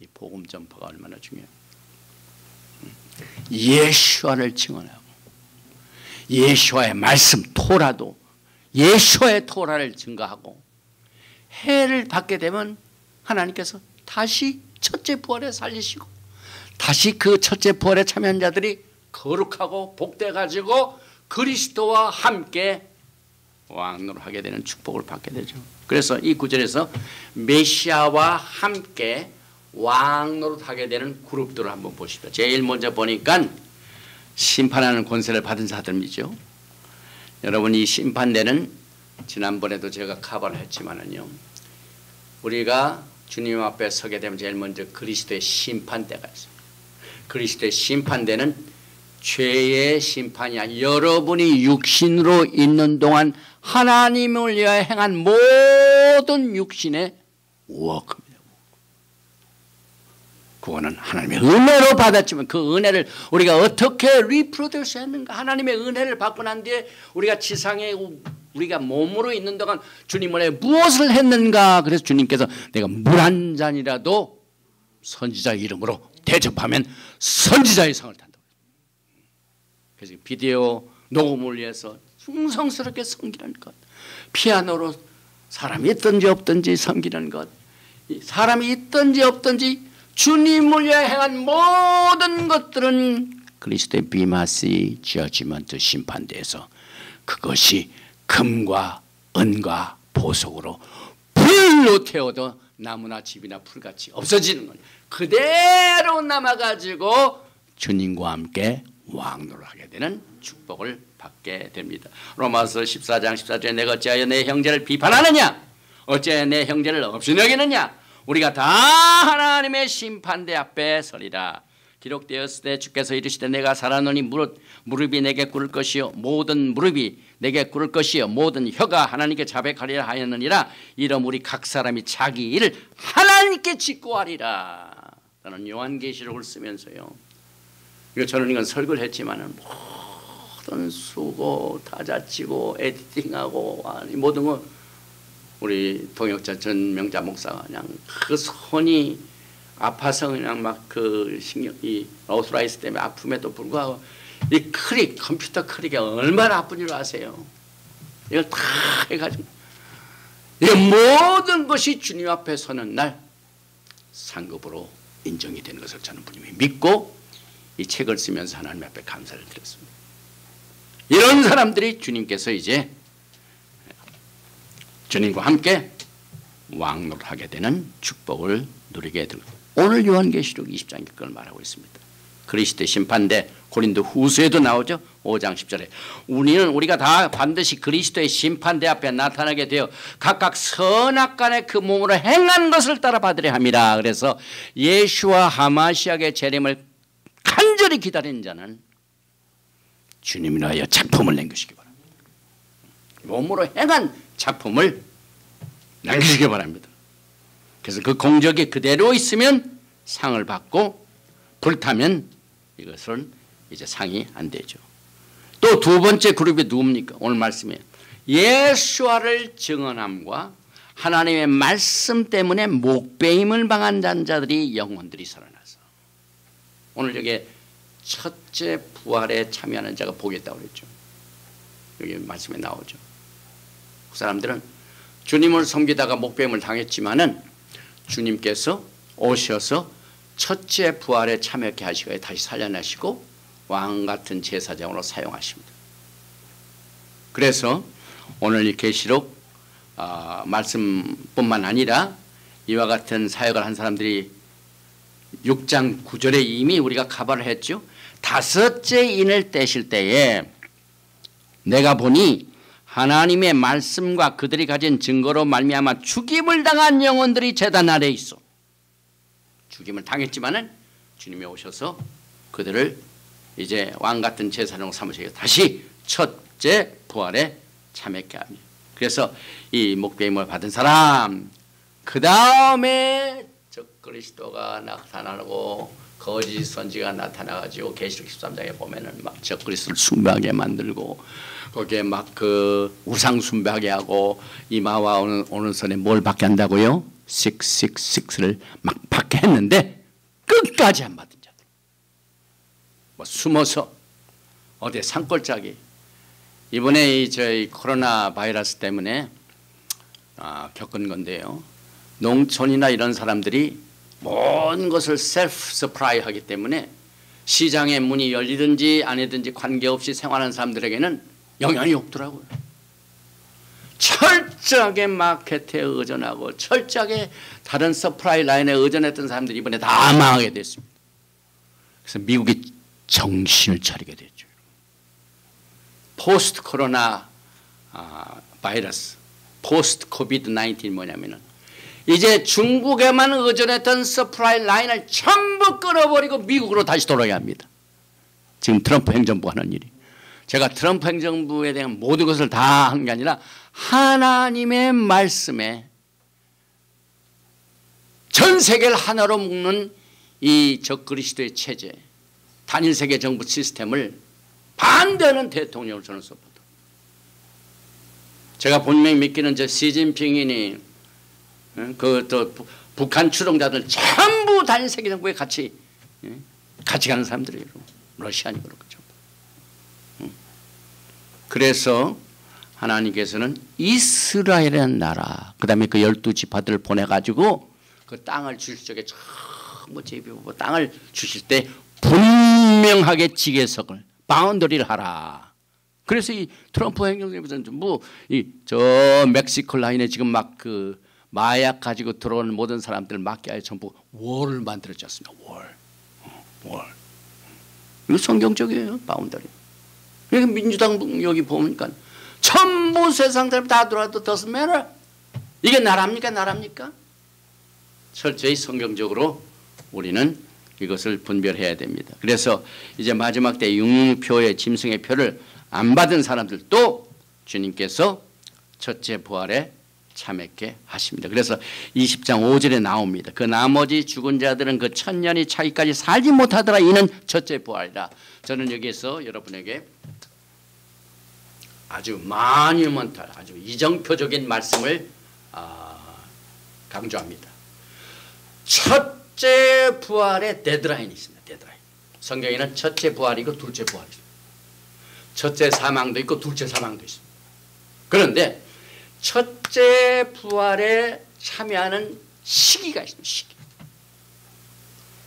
이 복음 전파가 얼마나 중요해요. 예수와를 증언하고 예수와의 말씀 토라도 예수와의 토라를 증거하고 해를 받게 되면 하나님께서 다시 첫째 부활에 살리시고 다시 그 첫째 부활에 참여한 자들이 거룩하고 복돼 가지고 그리스도와 함께 왕노릇하게 되는 축복을 받게 되죠. 그래서 이 구절에서 메시아와 함께 왕노릇하게 되는 그룹들을 한번 보십시오. 제일 먼저 보니까 심판하는 권세를 받은 사람이죠. 여러분, 이 심판대는 지난번에도 제가 커버를 했지만은요, 우리가 주님 앞에 서게 되면 제일 먼저 그리스도의 심판대가 있어요. 그리스도의 심판대는 죄의 심판이 아니라 여러분이 육신으로 있는 동안 하나님을 위하여 행한 모든 육신의 워크입니다. 그거는 하나님의 은혜로 받았지만 그 은혜를 우리가 어떻게 리프로듀스 했는가. 하나님의 은혜를 받고 난 뒤에 우리가 지상에 우리가 몸으로 있는 동안 주님을 위해 무엇을 했는가. 그래서 주님께서 내가 물 한 잔이라도 선지자 이름으로 대접하면 선지자의 상을 탄다. 그래서 비디오 녹음을 위해서 충성스럽게 섬기는 것, 피아노로 사람이 있든지 없든지 섬기는 것, 사람이 있든지 없든지 주님을 위해 행한 모든 것들은 그리스도의 비마시 저지먼트 심판대에서 그것이 금과 은과 보석으로 불로 태워도 나무나 집이나 풀같이 없어지는 거예요. 그대로 남아가지고 주님과 함께 왕노릇하게 되는 축복을 받게 됩니다. 로마서 14장 14절에 내가 어찌하여 내 형제를 비판하느냐, 어찌하여 내 형제를 없이 여기느냐, 우리가 다 하나님의 심판대 앞에 서리라. 기록되었을 때 주께서 이르시되 내가 살아노니 무릎이 내게 꿇을 것이요 모든 무릎이 내게 꿇을 것이요 모든 혀가 하나님께 자백하리라 하였느니라. 이러므로 각 사람이 자기 일을 하나님께 직고하리라. 저는 요한계시록을 쓰면서요, 이거 저는 이건 설교를 했지만은 모든 수고 다자치고 에디팅하고 모든 거 우리 동역자 전명자 목사가 그냥 그 손이 아파서 그냥 막 그 신경 이 아우스라이스 때문에 아픔에도 불구하고 이 클릭 컴퓨터 클릭이 얼마나 아픈 줄 아세요? 이걸 다 해가지고 이 모든 것이 주님 앞에 서는 날 상급으로 인정이 되는 것을 저는 분명히 믿고 이 책을 쓰면서 하나님 앞에 감사를 드렸습니다. 이런 사람들이 주님께서 이제 주님과 함께 왕노릇하게 되는 축복을 누리게 됩니다. 오늘 요한계시록 20장에 그걸 말하고 있습니다. 그리스도의 심판대, 고린도 후서에도 나오죠. 5장 10절에 우리가 다 반드시 그리스도의 심판대 앞에 나타나게 되어 각각 선악간에 그 몸으로 행한 것을 따라 받으려 함이라. 그래서 예수와 하마시아의 재림을 간절히 기다리는 자는 주님을 위하여 작품을 남기시기 바랍니다. 몸으로 행한 작품을 남기시기 바랍니다. 그래서 그 공적이 그대로 있으면 상을 받고 불타면 이것은 이제 상이 안 되죠. 또 두 번째 그룹이 누굽니까? 오늘 말씀에 예수와를 증언함과 하나님의 말씀 때문에 목배임을 당한 자들이 영혼들이 살아나서 오늘 여기에 첫째 부활에 참여하는 자가 복이 있다고 그랬죠. 여기 말씀에 나오죠. 그 사람들은 주님을 섬기다가 목배임을 당했지만은 주님께서 오셔서 첫째 부활에 참여하게 하시고 다시 살려내시고 왕 같은 제사장으로 사용하십니다. 그래서 오늘 이 계시록 말씀뿐만 아니라 이와 같은 사역을 한 사람들이 6장 9절에 이미 우리가 가발을 했죠. 다섯째 인을 떼실 때에 내가 보니 하나님의 말씀과 그들이 가진 증거로 말미암아 죽임을 당한 영혼들이 제단 아래에 있어. 죽임을 당했지만은 주님이 오셔서 그들을 이제 왕 같은 제사장으로 삼으시고 다시 첫째 부활에 참여하게 합니다. 그래서 이 목배임을 받은 사람 그 다음에 적그리스도가 나타나고 거짓 선지가 나타나가지고 계시록 13장에 보면은 막 적그리스도를 숭배하게 만들고 거기에 막 그 우상 숭배하게 하고 이마와 오른손에 뭘 받게 한다고요? 666를 막 받게 했는데 끝까지 안 받은 자들 뭐 숨어서 어디 산골짜기 이번에 저희 코로나 바이러스 때문에 겪은 건데요. 농촌이나 이런 사람들이 모든 것을 셀프 서프라이 하기 때문에 시장의 문이 열리든지 아니든지 관계없이 생활하는 사람들에게는 영향이 없더라고요. 철저하게 마케트에 의존하고 철저하게 다른 서프라이 라인에 의존했던 사람들이 이번에 다 망하게 됐습니다. 그래서 미국이 정신을 차리게 됐죠. 포스트 코로나 바이러스, 포스트 코비드 19 뭐냐면은 이제 중국에만 의존했던 서프라이 라인을 전부 끊어버리고 미국으로 다시 돌아가야 합니다. 지금 트럼프 행정부 하는 일이. 제가 트럼프 행정부에 대한 모든 것을 다 한 게 아니라 하나님의 말씀에 전 세계를 하나로 묶는 이 적그리스도의 체제, 단일 세계 정부 시스템을 반대하는 대통령을 저는 서포트합니다. 제가 분명히 믿기는 시진핑이니 또 북한 추종자들 전부 단일 세계 정부에 같이 가는 사람들이에요. 러시아니 그렇고 전부. 그래서 하나님께서는 이스라엘이라는 나라, 그 다음에 그 12지파들을 보내가지고 그 땅을 주실 적에 전부 제비보고 땅을 주실 때 분명하게 지계석을 바운더리를 하라. 그래서 이 트럼프 행정부는 저 멕시코 라인에 지금 막 그 마약 가지고 들어오는 모든 사람들을 막게 하여 전부 월을 만들어지 않습니까? 월. 이거 성경적이에요. 바운더리. 여기 민주당 여기 보니까 전부 세상 사람 다 들어와도 doesn't matter. 이게 나라입니까? 철저히 성경적으로 우리는 이것을 분별해야 됩니다. 그래서 이제 마지막 때 융표의 짐승의 표를 안 받은 사람들도 주님께서 첫째 부활에 참여하게 하십니다. 그래서 20장 5절에 나옵니다. 그 나머지 죽은 자들은 그 천년이 차기까지 살지 못하더라. 이는 첫째 부활이라. 저는 여기에서 여러분에게 아주 마뉴먼탈, 아주 이정표적인 말씀을 강조합니다. 첫째 부활의 데드라인이 있습니다. 데드라인. 성경에는 첫째 부활이고 둘째 부활이 있습니다. 첫째 사망도 있고 둘째 사망도 있습니다. 그런데 첫째 부활에 참여하는 시기가 있습니다. 시기.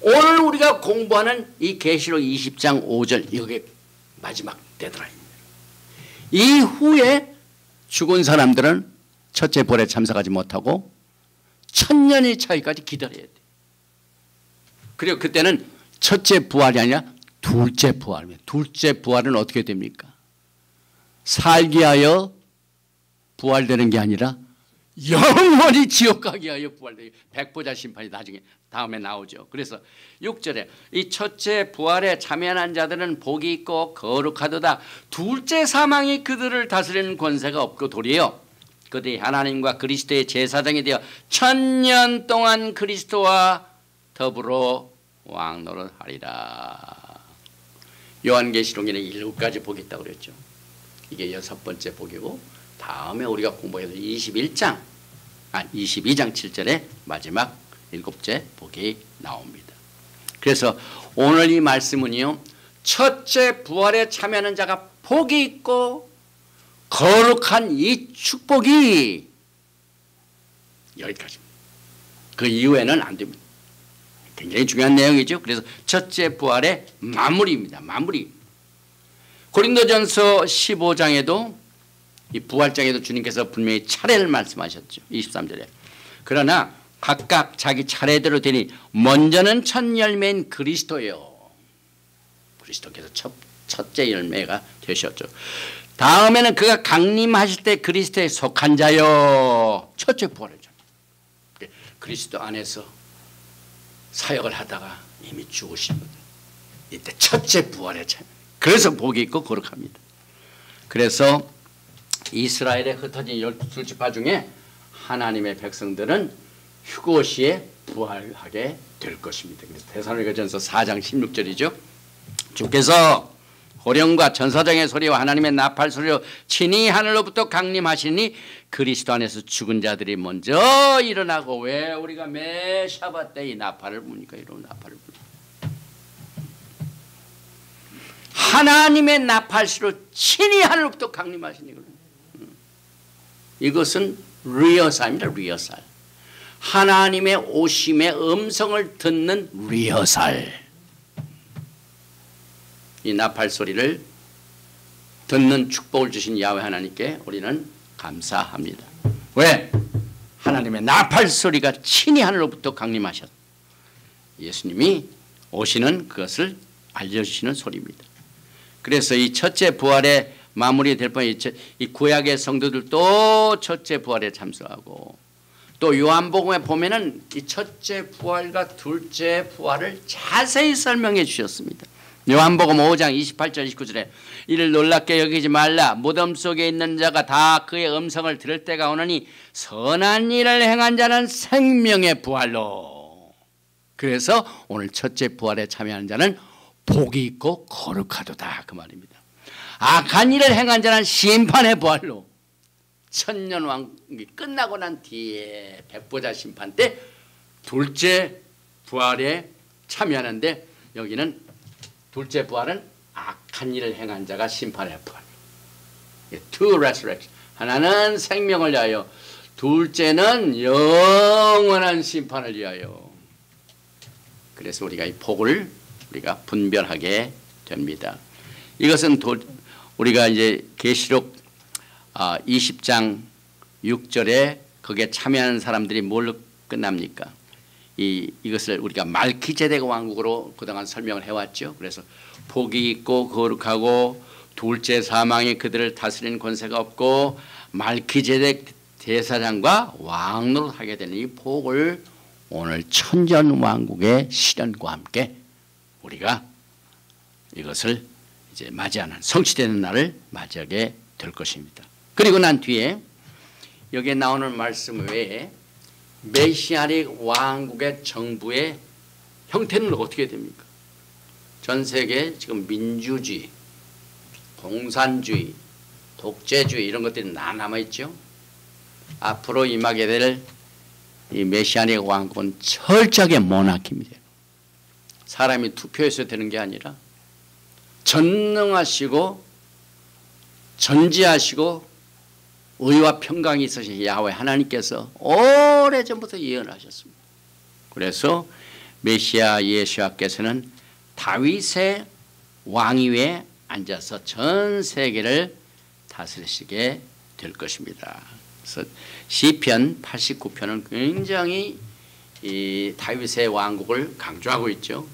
오늘 우리가 공부하는 이 계시록 20장 5절 이게 마지막 데드라인입니다. 이후에 죽은 사람들은 첫째 부활에 참석하지 못하고 천년의 차이까지 기다려야 돼. 그리고 그때는 첫째 부활이 아니라 둘째 부활입니다. 둘째 부활은 어떻게 됩니까? 살기 하여 부활되는 게 아니라 영원히 지옥 가기 위하여 부활되는 백보자 심판이 나중에 다음에 나오죠. 그래서 6절에 이 첫째 부활에 참여한 자들은 복이 있고 거룩하도다. 둘째 사망이 그들을 다스리는 권세가 없고 도리어 그들이 하나님과 그리스도의 제사장이 되어 1000년 동안 그리스도와 더불어 왕노릇하리라. 요한계시록에는 7가지 복이 있다고 그랬죠. 이게 6번째 복이고, 다음에 우리가 공부해서 22장 7절에 마지막 7째 복이 나옵니다. 그래서 오늘 이 말씀은요, 첫째 부활에 참여하는 자가 복이 있고 거룩한 이 축복이 여기까지입니다. 그 이후에는 안 됩니다. 굉장히 중요한 내용이죠. 그래서 첫째 부활의 마무리입니다. 마무리. 고린도전서 15장에도 이 부활장에도 주님께서 분명히 차례를 말씀하셨죠. 23절에. 그러나 각각 자기 차례대로 되니 먼저는 첫 열매인 그리스도예요. 그리스도께서 첫째 열매가 되셨죠. 다음에는 그가 강림하실 때 그리스도에 속한 자요. 첫째 부활이죠. 그리스도 안에서 사역을 하다가 이미 죽으신 분들, 이때 첫째 부활에 참. 그래서 복이 있고 거룩합니다. 그래서 이스라엘에 흩어진 12지파 중에 하나님의 백성들은 휴거시에 부활하게 될 것입니다. 그래서 데살로니가전서 4장 16절이죠. 주께서 호령과 천사장의 소리와 하나님의 나팔 소리로 친히 하늘로부터 강림하시니 그리스도 안에서 죽은 자들이 먼저 일어나고. 왜 우리가 매 샤bat 때 이 나팔을 부니까 이런 나팔을 부니까 하나님의 나팔수로 친히 하늘로부터 강림하시니. 이것은 리허설입니다. 리허설. 하나님의 오심의 음성을 듣는 리허설. 이 나팔 소리를 듣는 축복을 주신 야훼 하나님께 우리는 감사합니다. 왜? 하나님의 나팔 소리가 친히 하늘로부터 강림하셨. 예수님이 오시는 그것을 알려주시는 소리입니다. 그래서 이 첫째 부활의 마무리될 뻔 이 구약의 성도들도 첫째 부활에 참석하고, 또 요한복음에 보면은 이 첫째 부활과 둘째 부활을 자세히 설명해 주셨습니다. 요한복음 5장 28절 29절에 이를 놀랍게 여기지 말라. 무덤 속에 있는 자가 다 그의 음성을 들을 때가 오느니 선한 일을 행한 자는 생명의 부활로. 그래서 오늘 첫째 부활에 참여하는 자는 복이 있고 거룩하도다 그 말입니다. 악한 일을 행한 자는 심판의 부활로. 천년 왕국이 끝나고 난 뒤에 백보자 심판 때 둘째 부활에 참여하는데, 여기는 둘째 부활은 악한 일을 행한 자가 심판의 부활. Two resurrection. 하나는 생명을 위하여, 둘째는 영원한 심판을 위하여. 그래서 우리가 이 복을 우리가 분별하게 됩니다. 이것은 우리가 이제 계시록 20장 6절에 거기에 참여하는 사람들이 뭘로 끝납니까? 이것을 우리가 말키제덱 왕국으로 그동안 설명을 해왔죠. 그래서 복이 있고 거룩하고 둘째 사망이 그들을 다스리는 권세가 없고 말키제덱 제사장과 왕노릇 하게 되는 이 복을 오늘 천전 왕국의 실현과 함께 우리가 이것을 이제 맞이하는, 성취되는 날을 맞이하게 될 것입니다. 그리고 난 뒤에 여기에 나오는 말씀 외에 메시아닉 왕국의 정부의 형태는 어떻게 됩니까? 전 세계 지금 민주주의, 공산주의, 독재주의 이런 것들이 남아있죠. 앞으로 임하게 될 이 메시아닉 왕국은 철저하게 모나키입니다. 사람이 투표해서 되는 게 아니라 전능하시고 전지하시고 의와 평강이 있으신 야훼 하나님께서 오래전부터 예언하셨습니다. 그래서 메시아 예수와께서는 다윗의 왕위에 앉아서 전 세계를 다스리시게 될 것입니다. 그래서 시편 89편은 굉장히 이 다윗의 왕국을 강조하고 있죠.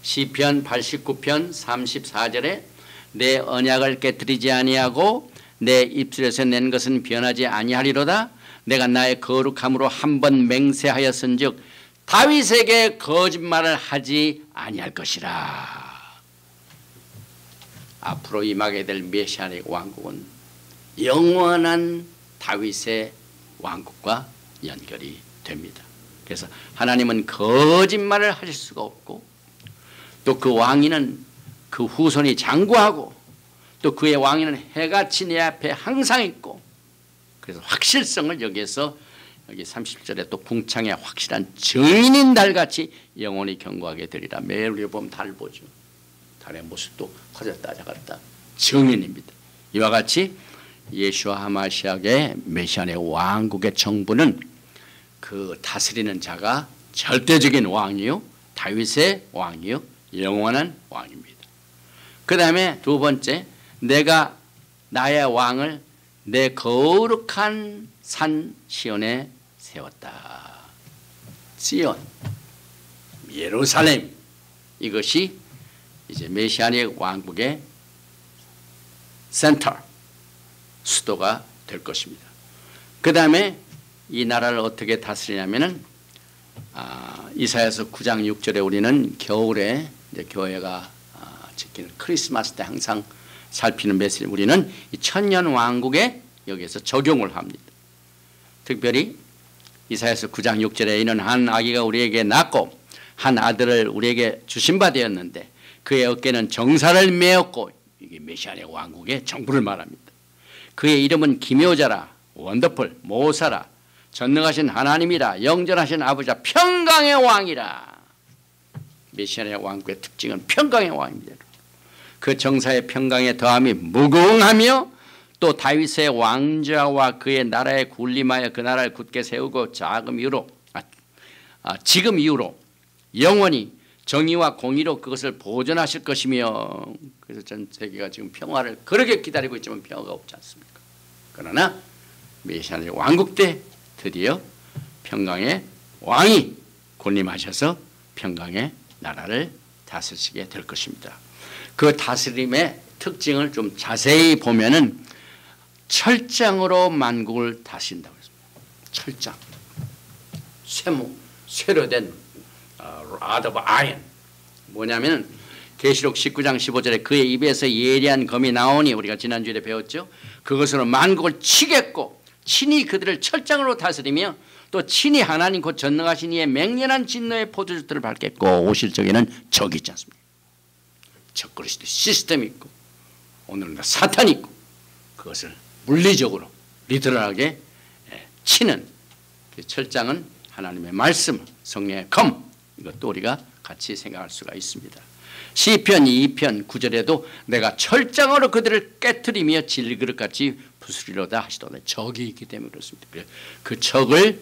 시편 89편 34절에 내 언약을 깨뜨리지 아니하고 내 입술에서 낸 것은 변하지 아니하리로다. 내가 나의 거룩함으로 한 번 맹세하였은즉 다윗에게 거짓말을 하지 아니할 것이라. 앞으로 임하게 될 메시아의 왕국은 영원한 다윗의 왕국과 연결이 됩니다. 그래서 하나님은 거짓말을 하실 수가 없고 또 그 왕위는 그 후손이 장구하고 또 그의 왕위는 해같이 내 앞에 항상 있고 그래서 확실성을 여기에서 여기 30절에 또 궁창에 확실한 증인인 달같이 영원히 경고하게 되리라. 매일 우리가 보면 달 보죠. 달의 모습도 커졌다 작았다 증인입니다. 이와 같이 예수와 하마시아의 메시아의 왕국의 정부는 그 다스리는 자가 절대적인 왕이요 다윗의 왕이요 영원한 왕입니다. 그 다음에 두 번째 내가 나의 왕을 내 거룩한 산 시온에 세웠다. 시온 예루살렘 이것이 이제 메시아의 왕국의 센터 수도가 될 것입니다. 그 다음에 이 나라를 어떻게 다스리냐면은 이사야서 9장 6절에 우리는 겨울에 이제 교회가 지키는 크리스마스 때 항상 살피는 메시지 우리는 이 천년 왕국에 여기에서 적용을 합니다. 특별히 이사야서 9장 6절에 이는 한 아기가 우리에게 낳고 한 아들을 우리에게 주신 바 되었는데 그의 어깨는 정사를 메었고 이게 메시아의 왕국의 정부를 말합니다. 그의 이름은 기묘자라 원더풀 모사라 전능하신 하나님이라 영전하신 아버지라 평강의 왕이라. 메시아의 왕국의 특징은 평강의 왕입니다. 그 정사의 평강에 더함이 무궁하며 또 다윗의 왕좌와 그의 나라에 군림하여 그 나라를 굳게 세우고 지금 이후로 영원히 정의와 공의로 그것을 보존하실 것이며 그래서 전 세계가 지금 평화를 그렇게 기다리고 있지만 평화가 없지 않습니까? 그러나 메시아의 왕국 때 드디어 평강의 왕이 군림하셔서 평강의 나라를 다스리게 될 것입니다. 그 다스림의 특징을 좀 자세히 보면은 철장으로 만국을 다스린다고 했습니다. 철장, 쇠모, 쇠로 된 rod of iron. 뭐냐면은 계시록 19장 15절에 그의 입에서 예리한 검이 나오니 우리가 지난주에 배웠죠. 그것으로 만국을 치겠고 친히 그들을 철장으로 다스리며 또 친히 하나님 곧 전능하신 이의 맹렬한 진노의 포도주들을 밟겠고 오실 적에는 적이 있지 않습니까? 적그리스도 시스템이 있고 오늘은 사탄이 있고 그것을 물리적으로 리더럴하게 치는 그 철장은 하나님의 말씀 성령의 검 이것도 우리가 같이 생각할 수가 있습니다. 시편 2편 9절에도 내가 철장으로 그들을 깨트리며 질그릇같이 부수리로다 하시더니 적이 있기 때문에 그렇습니다. 그 적을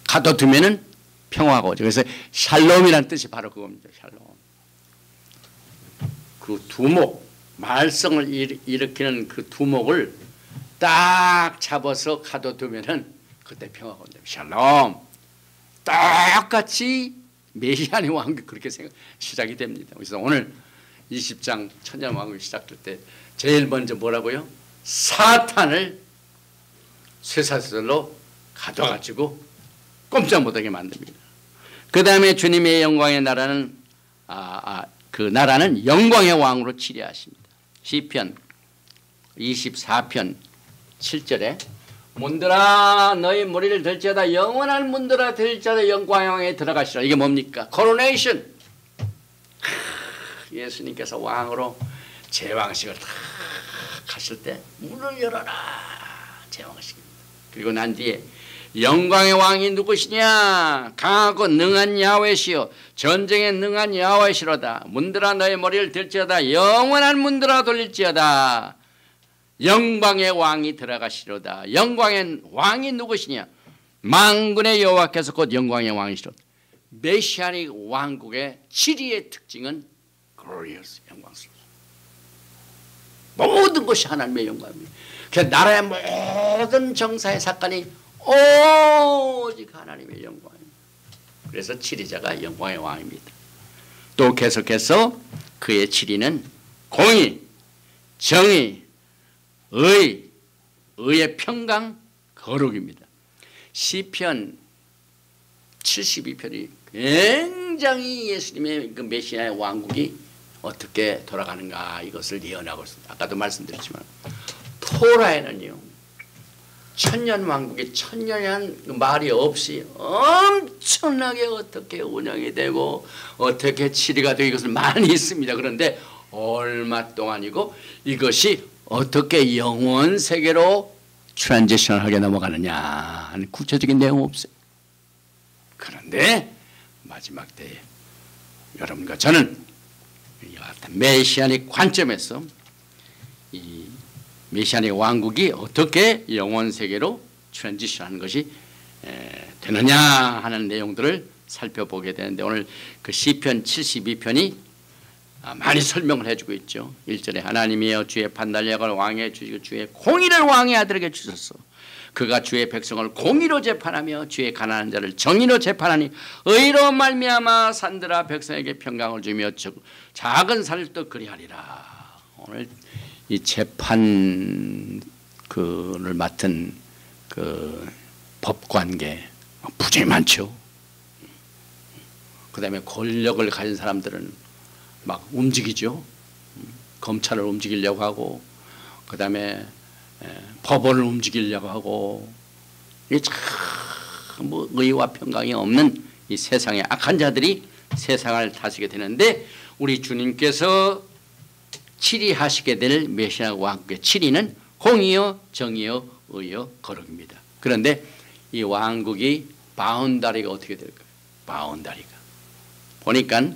가둬두면은 평화가 오죠. 그래서 샬롬이라는 뜻이 바로 그겁니다. 샬롬. 그 두목 말썽을 일으키는 그 두목을 딱 잡아서 가둬두면은 그때 평화가 온다. 샬롬. 똑같이 메시아의 왕국 그렇게 시작이 됩니다. 그래서 오늘 20장 천년 왕국이 시작될 때 제일 먼저 뭐라고요? 사탄을 쇠사슬로 가둬가지고 꼼짝 못하게 만듭니다. 그 다음에 주님의 영광의 나라는 그 나라는 영광의 왕으로 치리하십니다. 시편 24편 7절에 문들아 너희 머리를 들지어다 영원한 문들아 들지어다 영광의 왕에 들어가시라. 이게 뭡니까? 코로네이션. 예수님께서 왕으로 제왕식을 다 하실 때 문을 열어라. 제왕식입니다. 그리고 난 뒤에 영광의 왕이 누구시냐? 강하고 능한 야훼시요 전쟁에 능한 야훼시로다. 문들아 너의 머리를 들지어다 영원한 문들아 돌릴지어다. 영광의 왕이 들어가시로다. 영광의 왕이 누구시냐? 만군의 여호와께서 곧 영광의 왕이시로다. 메시아닉 왕국의 지리의 특징은 glorious, 영광스러워. 모든 것이 하나님의 영광입니다. 그 나라의 모든 정사의 사건이 오직 하나님의 영광입니다. 그래서 치리자가 영광의 왕입니다. 또 계속해서 그의 치리는 공의, 정의, 의의 평강, 거룩입니다. 시편 72편이 굉장히 예수님의 그 메시아의 왕국이 어떻게 돌아가는가 이것을 예언하고 있습니다. 아까도 말씀드렸지만 토라에는요 천년 왕국이 천년이란 말이 없이 엄청나게 어떻게 운영이 되고 어떻게 치리가 되고 이것을 많이 있습니다. 그런데 얼마 동안이고 이것이 어떻게 영원 세계로 트랜지션하게 넘어가느냐 하는 구체적인 내용 없어요. 그런데 마지막 때에 여러분과 저는 이와 같은 메시아닉 관점에서 이 메시아닉 왕국이 어떻게 영원 세계로 트랜지션하는 것이 되느냐 하는 내용들을 살펴보게 되는데 오늘 그 시편 72편이 많이 설명을 해주고 있죠. 1절에 하나님이여 주의 판단력을 왕에 주시고 주의 공의를 왕의 아들에게 주소서. 그가 주의 백성을 공의로 재판하며 주의 가난한 자를 정의로 재판하니 의로 말미암아 산들아 백성에게 평강을 주며 작은 산들도 그리하리라. 오늘 이 재판 그를 맡은 그 법관계 부정이 많죠. 그 다음에 권력을 가진 사람들은 막 움직이죠. 검찰을 움직이려고 하고 그 다음에 법원을 움직이려고 하고 이게 참 뭐 의와 평강이 없는 이 세상의 악한 자들이 세상을 다스리게 되는데 우리 주님께서 치리하시게 될 메시아 왕국의 치리는 공의요 정의요 의요 거룩입니다. 그런데 이 왕국이 바운다리가 어떻게 될까요? 바운다리가 보니까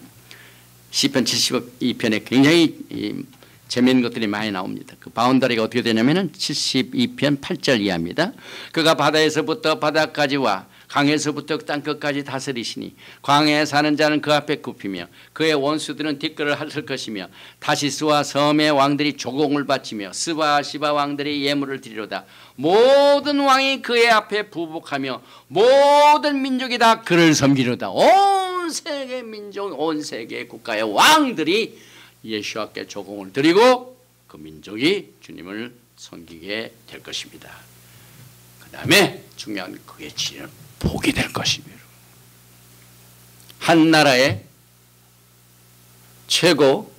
시편 72편에 굉장히 재미있는 것들이 많이 나옵니다. 그 바운다리가 어떻게 되냐면은 72편 8절 이하입니다. 그가 바다에서부터 바다까지와 강에서부터 땅끝까지 다스리시니 광야에 사는 자는 그 앞에 굽히며 그의 원수들은 뒷걸을 핥을 것이며 다시스와 섬의 왕들이 조공을 바치며 스바 시바 왕들이 예물을 드리로다. 모든 왕이 그의 앞에 부복하며 모든 민족이 다 그를 섬기로다. 온 세계 민족 온 세계 국가의 왕들이 예수와께 조공을 드리고 그 민족이 주님을 섬기게 될 것입니다. 그 다음에 중요한 그의 치리는 복이 될 것입니다. 한 나라의 최고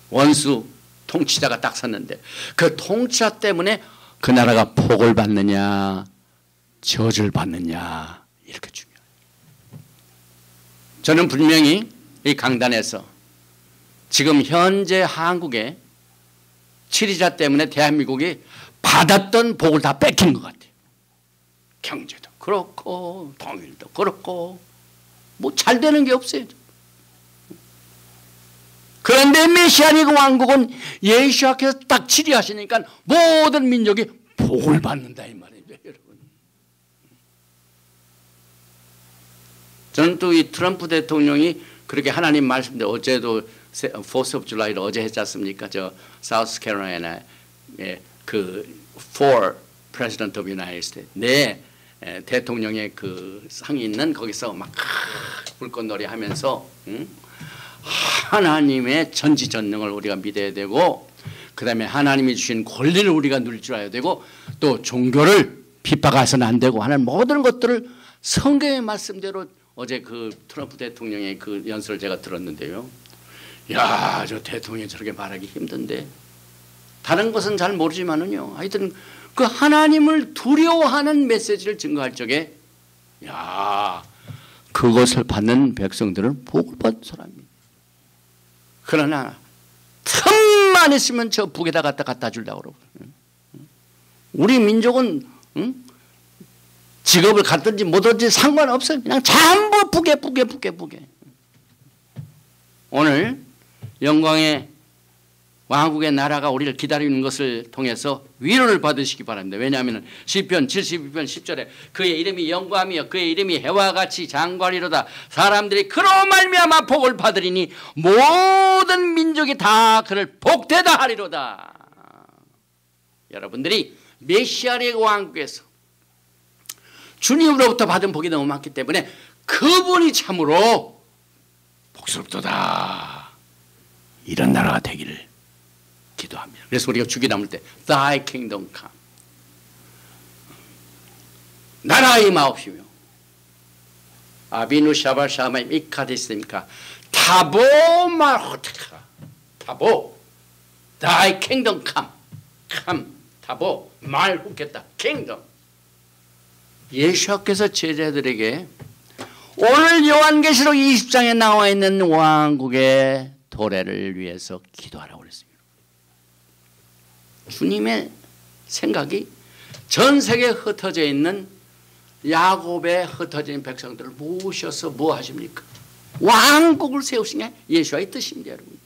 원수 통치자가 딱 섰는데 그 통치자 때문에 그 나라가 복을 받느냐 저주를 받느냐 이렇게 중요해요. 저는 분명히 이 강단에서 지금 현재 한국의 치리자 때문에 대한민국이 받았던 복을 다 뺏긴 것 같아요. 경제도 그렇고 통일도 그렇고 뭐 잘 되는 게 없어요. 그런데 메시아닉 왕국은 예수께서 딱 치리하시니까 모든 민족이 복을 받는다 이 말이죠, 여러분. 저는 또 이 트럼프 대통령이 그렇게 하나님 말씀대로 어제도 4th of July를 어제 했지 않습니까? 저 사우스 캐롤라이나의 그 for President of United States 내 대통령의 그 상이 있는 거기서 막 불꽃놀이 하면서 하나님의 전지전능을 우리가 믿어야 되고 그 다음에 하나님이 주신 권리를 우리가 누릴 줄 알아야 되고 또 종교를 핍박해서는 안 되고 하는 모든 것들을 성경의 말씀대로 어제 그 트럼프 대통령의 그 연설을 제가 들었는데요. 야, 저 대통령이 저렇게 말하기 힘든데 다른 것은 잘 모르지만은요. 하여튼 그 하나님을 두려워하는 메시지를 증거할 적에 야, 그것을 받는 백성들은 복을 받은 사람입니다. 그러나 틈만 있으면 저 북에다 갖다 주려고 그러고 우리 민족은 직업을 갖든지 못하든지 상관없어요. 그냥 전부 북에. 오늘 영광의 왕국의 나라가 우리를 기다리는 것을 통해서 위로를 받으시기 바랍니다. 왜냐하면 시편 72편 10절에 그의 이름이 영광이며 그의 이름이 해와 같이 장관이로다. 사람들이 그로 말미암아 복을 받으리니 모든 민족이 다 그를 복되다 하리로다. 여러분들이 메시아의 왕국에서 주님으로부터 받은 복이 너무 많기 때문에 그분이 참으로 복스럽도다. 이런 나라가 되기를 기도합니다. 그래서 우리가 주기 남을 때 Thy kingdom come 나라의 마옵시며 아비누 샤바 샤마임 이카디스니까 타보 말호테카 타보 Thy kingdom come 타보 말 훅했다. 킹덤. 예수께서 제자들에게 오늘 요한계시록 20장에 나와 있는 왕국의 도래를 위해서 기도하라고 그랬습니다. 주님의 생각이 전 세계에 흩어져 있는 야곱에 흩어져 있는 백성들을 모셔서 뭐 하십니까? 왕국을 세우신 게 예수와의 뜻입니다, 여러분.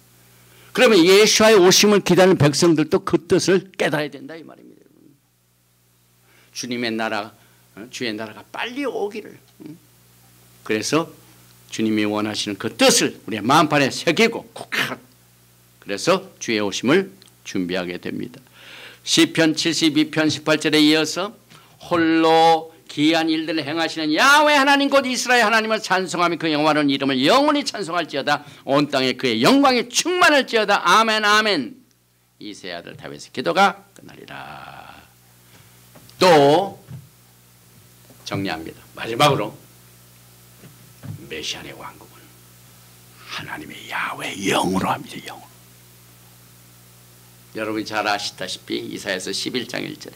그러면 예수와의 오심을 기다리는 백성들도 그 뜻을 깨달아야 된다 이 말입니다, 여러분. 주님의 나라, 주의 나라가 빨리 오기를. 그래서 주님이 원하시는 그 뜻을 우리의 마음판에 새기고 그래서 주의 오심을 준비하게 됩니다. 시편 72편 18절에 이어서 홀로 기이한 일들을 행하시는 야훼 하나님 곧 이스라엘 하나님을 찬송하며 그 영화로운 이름을 영원히 찬송할지어다. 온 땅에 그의 영광이 충만할지어다. 아멘 아멘. 이세 아들 다윗의 기도가 끝나리라. 또 정리합니다. 마지막으로 메시아의 왕국은 하나님의 야훼 영으로 합니다. 영으로. 여러분이 잘 아시다시피 이사야서 11장 1절에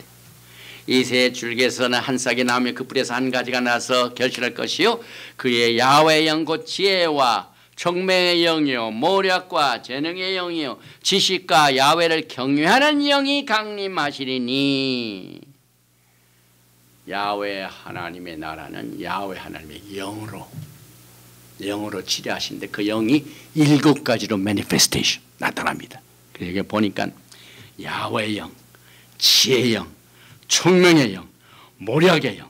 이새의 줄기에서는 한 싹이 나오며 그 뿌리에서 한 가지가 나서 결실할 것이요 그의 야훼 영 곧 지혜와 총명의 영이요 모략과 재능의 영이요 지식과 야훼를 경외하는 영이 강림하시리니. 야훼 하나님의 나라는 야훼 하나님의 영으로 치료하시는데 그 영이 7가지로 매니페스테이션 나타납니다. 그러니까 보니까 야훼의 영, 지혜의 영, 총명의 영, 모략의 영,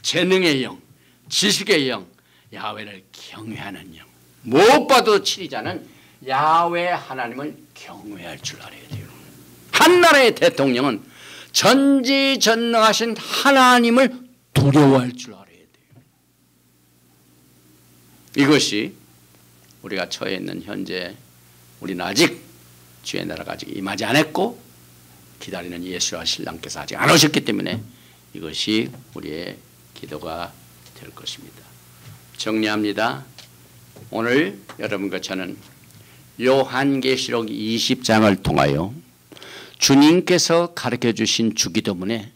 재능의 영, 지식의 영, 야훼를 경외하는 영. 무엇보다도 치리자는 야훼 하나님을 경외할 줄 알아야 돼요. 한 나라의 대통령은 전지전능하신 하나님을 두려워할 줄 알아야 돼요. 이것이 우리가 처해 있는 현재 우리는 아직 주의 나라가 아직 임하지 않았고 기다리는 예수와 신랑께서 아직 안 오셨기 때문에 이것이 우리의 기도가 될 것입니다. 정리합니다. 오늘 여러분과 저는 요한계시록 20장을 통하여 주님께서 가르쳐 주신 주기도문에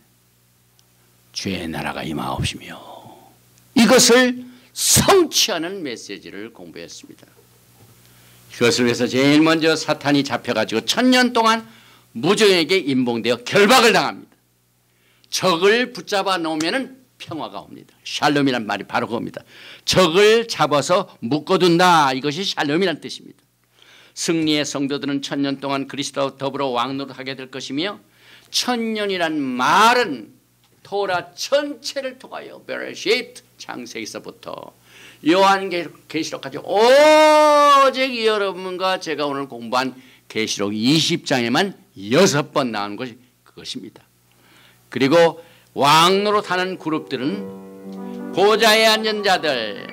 주의 나라가 임하옵시며 이것을 성취하는 메시지를 공부했습니다. 그것을 위해서 제일 먼저 사탄이 잡혀가지고 1000년 동안 무정에게 임봉되어 결박을 당합니다. 적을 붙잡아 놓으면 평화가 옵니다. 샬롬이란 말이 바로 그겁니다. 적을 잡아서 묶어둔다. 이것이 샬롬이란 뜻입니다. 승리의 성도들은 1000년 동안 그리스도와 더불어 왕노릇하게 될 것이며 1000년이란 말은 토라 전체를 통하여 베레시트 창세기서부터 요한계시록까지 오직 여러분과 제가 오늘 공부한 계시록 20장에만 6번 나온 것이 그것입니다. 그리고 왕노릇하는 그룹들은 보좌에 앉은 자들,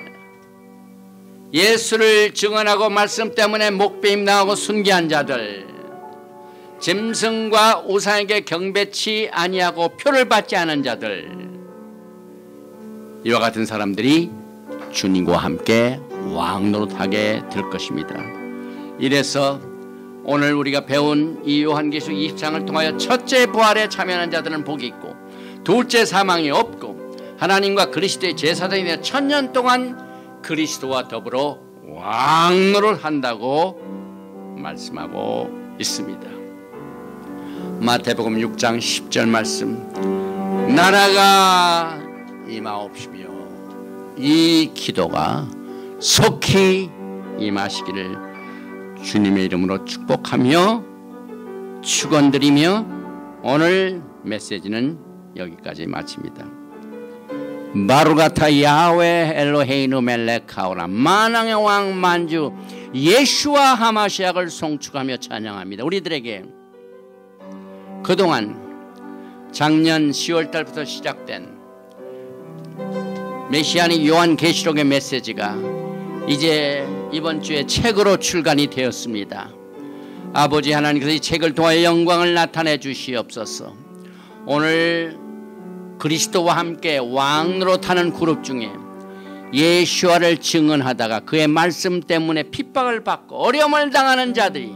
예수를 증언하고 말씀 때문에 목배임 당하고 순교한 자들, 짐승과 우상에게 경배치 아니하고 표를 받지 않은 자들, 이와 같은 사람들이 주님과 함께 왕노릇하게 될 것입니다. 이래서 오늘 우리가 배운 이 요한계시록 20장을 통하여 첫째 부활에 참여하는 자들은 복이 있고 둘째 사망이 없고 하나님과 그리스도의 제사장이 되어 1000년 동안 그리스도와 더불어 왕노를 한다고 말씀하고 있습니다. 마태복음 6장 10절 말씀, 나라가 임하옵시며 이 기도가 속히 임하시기를 주님의 이름으로 축복하며 축원드리며 오늘 메시지는 여기까지 마칩니다. 바루가타 야훼 엘로헤이누 멜레카오라, 만왕의 왕 만주 예수와 하마시약을 송축하며 찬양합니다. 우리들에게 그동안 작년 10월 달부터 시작된 메시아니 요한계시록의 메시지가 이제 이번 주에 책으로 출간이 되었습니다. 아버지 하나님께서 이 책을 통하여 영광을 나타내 주시옵소서. 오늘 그리스도와 함께 왕노릇하는 그룹 중에 예수와를 증언하다가 그의 말씀 때문에 핍박을 받고 어려움을 당하는 자들이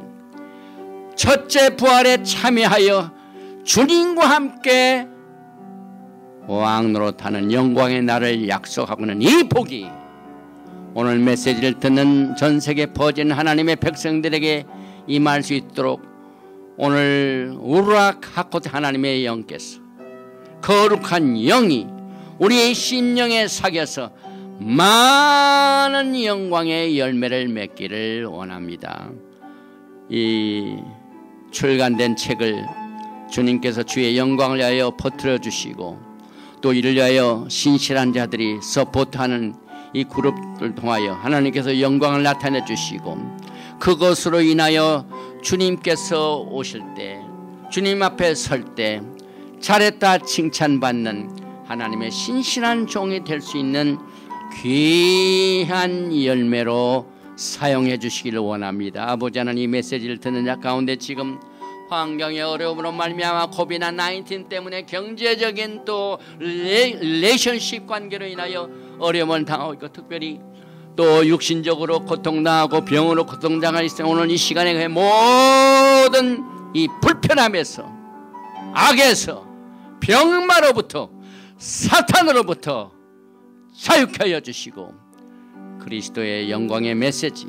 첫째 부활에 참여하여 주님과 함께 왕노릇하는 영광의 날을 약속하고는 이 복이 오늘 메시지를 듣는 전 세계 퍼진 하나님의 백성들에게 임할 수 있도록 오늘 우르악 하콧 하나님의 영께서 거룩한 영이 우리의 심령에 사겨서 많은 영광의 열매를 맺기를 원합니다. 이 출간된 책을 주님께서 주의 영광을 위하여 퍼뜨려 주시고 또 이를 위하여 신실한 자들이 서포트하는 이 그룹을 통하여 하나님께서 영광을 나타내 주시고 그것으로 인하여 주님께서 오실 때 주님 앞에 설 때 잘했다 칭찬받는 하나님의 신실한 종이 될 수 있는 귀한 열매로 사용해 주시기를 원합니다. 아버지 하나님, 이 메시지를 듣는 자 가운데 지금 환경의 어려움으로 말미암아 코비드-19 때문에 경제적인 또 릴레이션십 관계로 인하여 어려움을 당하고 있고 특별히 또 육신적으로 고통당하고 병으로 고통당할 때 오늘 이 시간에 그 모든 이 불편함에서 악에서 병마로부터 사탄으로부터 자유케 하여 주시고 그리스도의 영광의 메시지,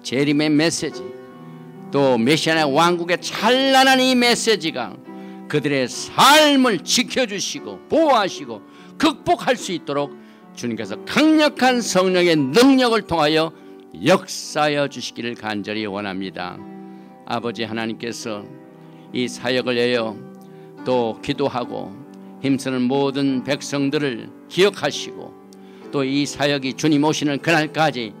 재림의 메시지, 또 메시아의 왕국의 찬란한 이 메시지가 그들의 삶을 지켜주시고 보호하시고 극복할 수 있도록 주님께서 강력한 성령의 능력을 통하여 역사하여 주시기를 간절히 원합니다. 아버지 하나님께서 이 사역을 위하여 또 기도하고 힘쓰는 모든 백성들을 기억하시고 또 이 사역이 주님 오시는 그날까지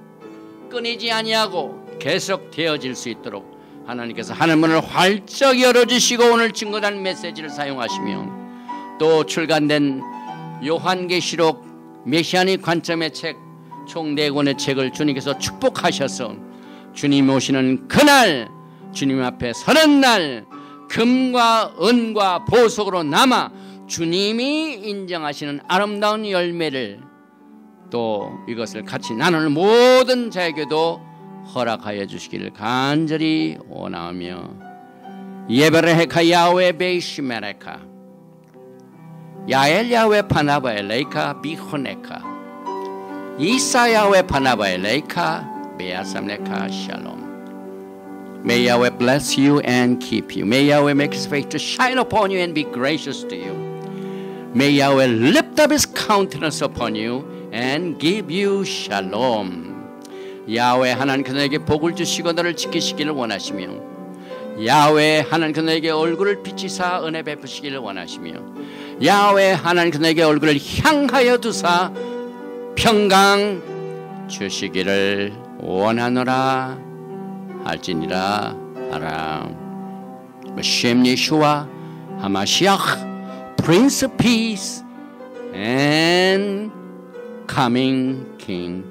끊이지 아니하고 계속 되어질 수 있도록 하나님께서 하늘문을 활짝 열어주시고 오늘 증거단 메시지를 사용하시며 또 출간된 요한계시록 메시아닉 관점의 책 총 4권의 책을 주님께서 축복하셔서 주님 오시는 그날 주님 앞에 서는 날 금과 은과 보석으로 남아 주님이 인정하시는 아름다운 열매를 또 이것을 같이 나누는 모든 자에게도 허락하여 주시기를 간절히 원하며 예베레헤카 야훼 베이시메레카 야엘 야훼 파나바에 레이카 비호네카 이사 야훼 파나바에 레이카 베야삼레카 샬롬. May Yahweh bless you and keep you. May Yahweh make His face to shine upon you and be gracious to you. May Yahweh lift up His countenance upon you and give you shalom. 야훼 하나님께서 너에게 복을 주시고 너를 지키시기를 원하시며 야훼 하나님께서 너에게 얼굴을 비치사 은혜 베푸시기를 원하시며 야훼 하나님께서 너에게 얼굴을 향하여 두사 평강 주시기를 원하노라 할지니라 하라. B'Shem Yeshua HaMashiach, Prince of Peace and Coming King.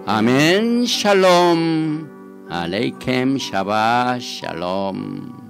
아멘. 샬롬. 알레이켐 샤바 샬롬.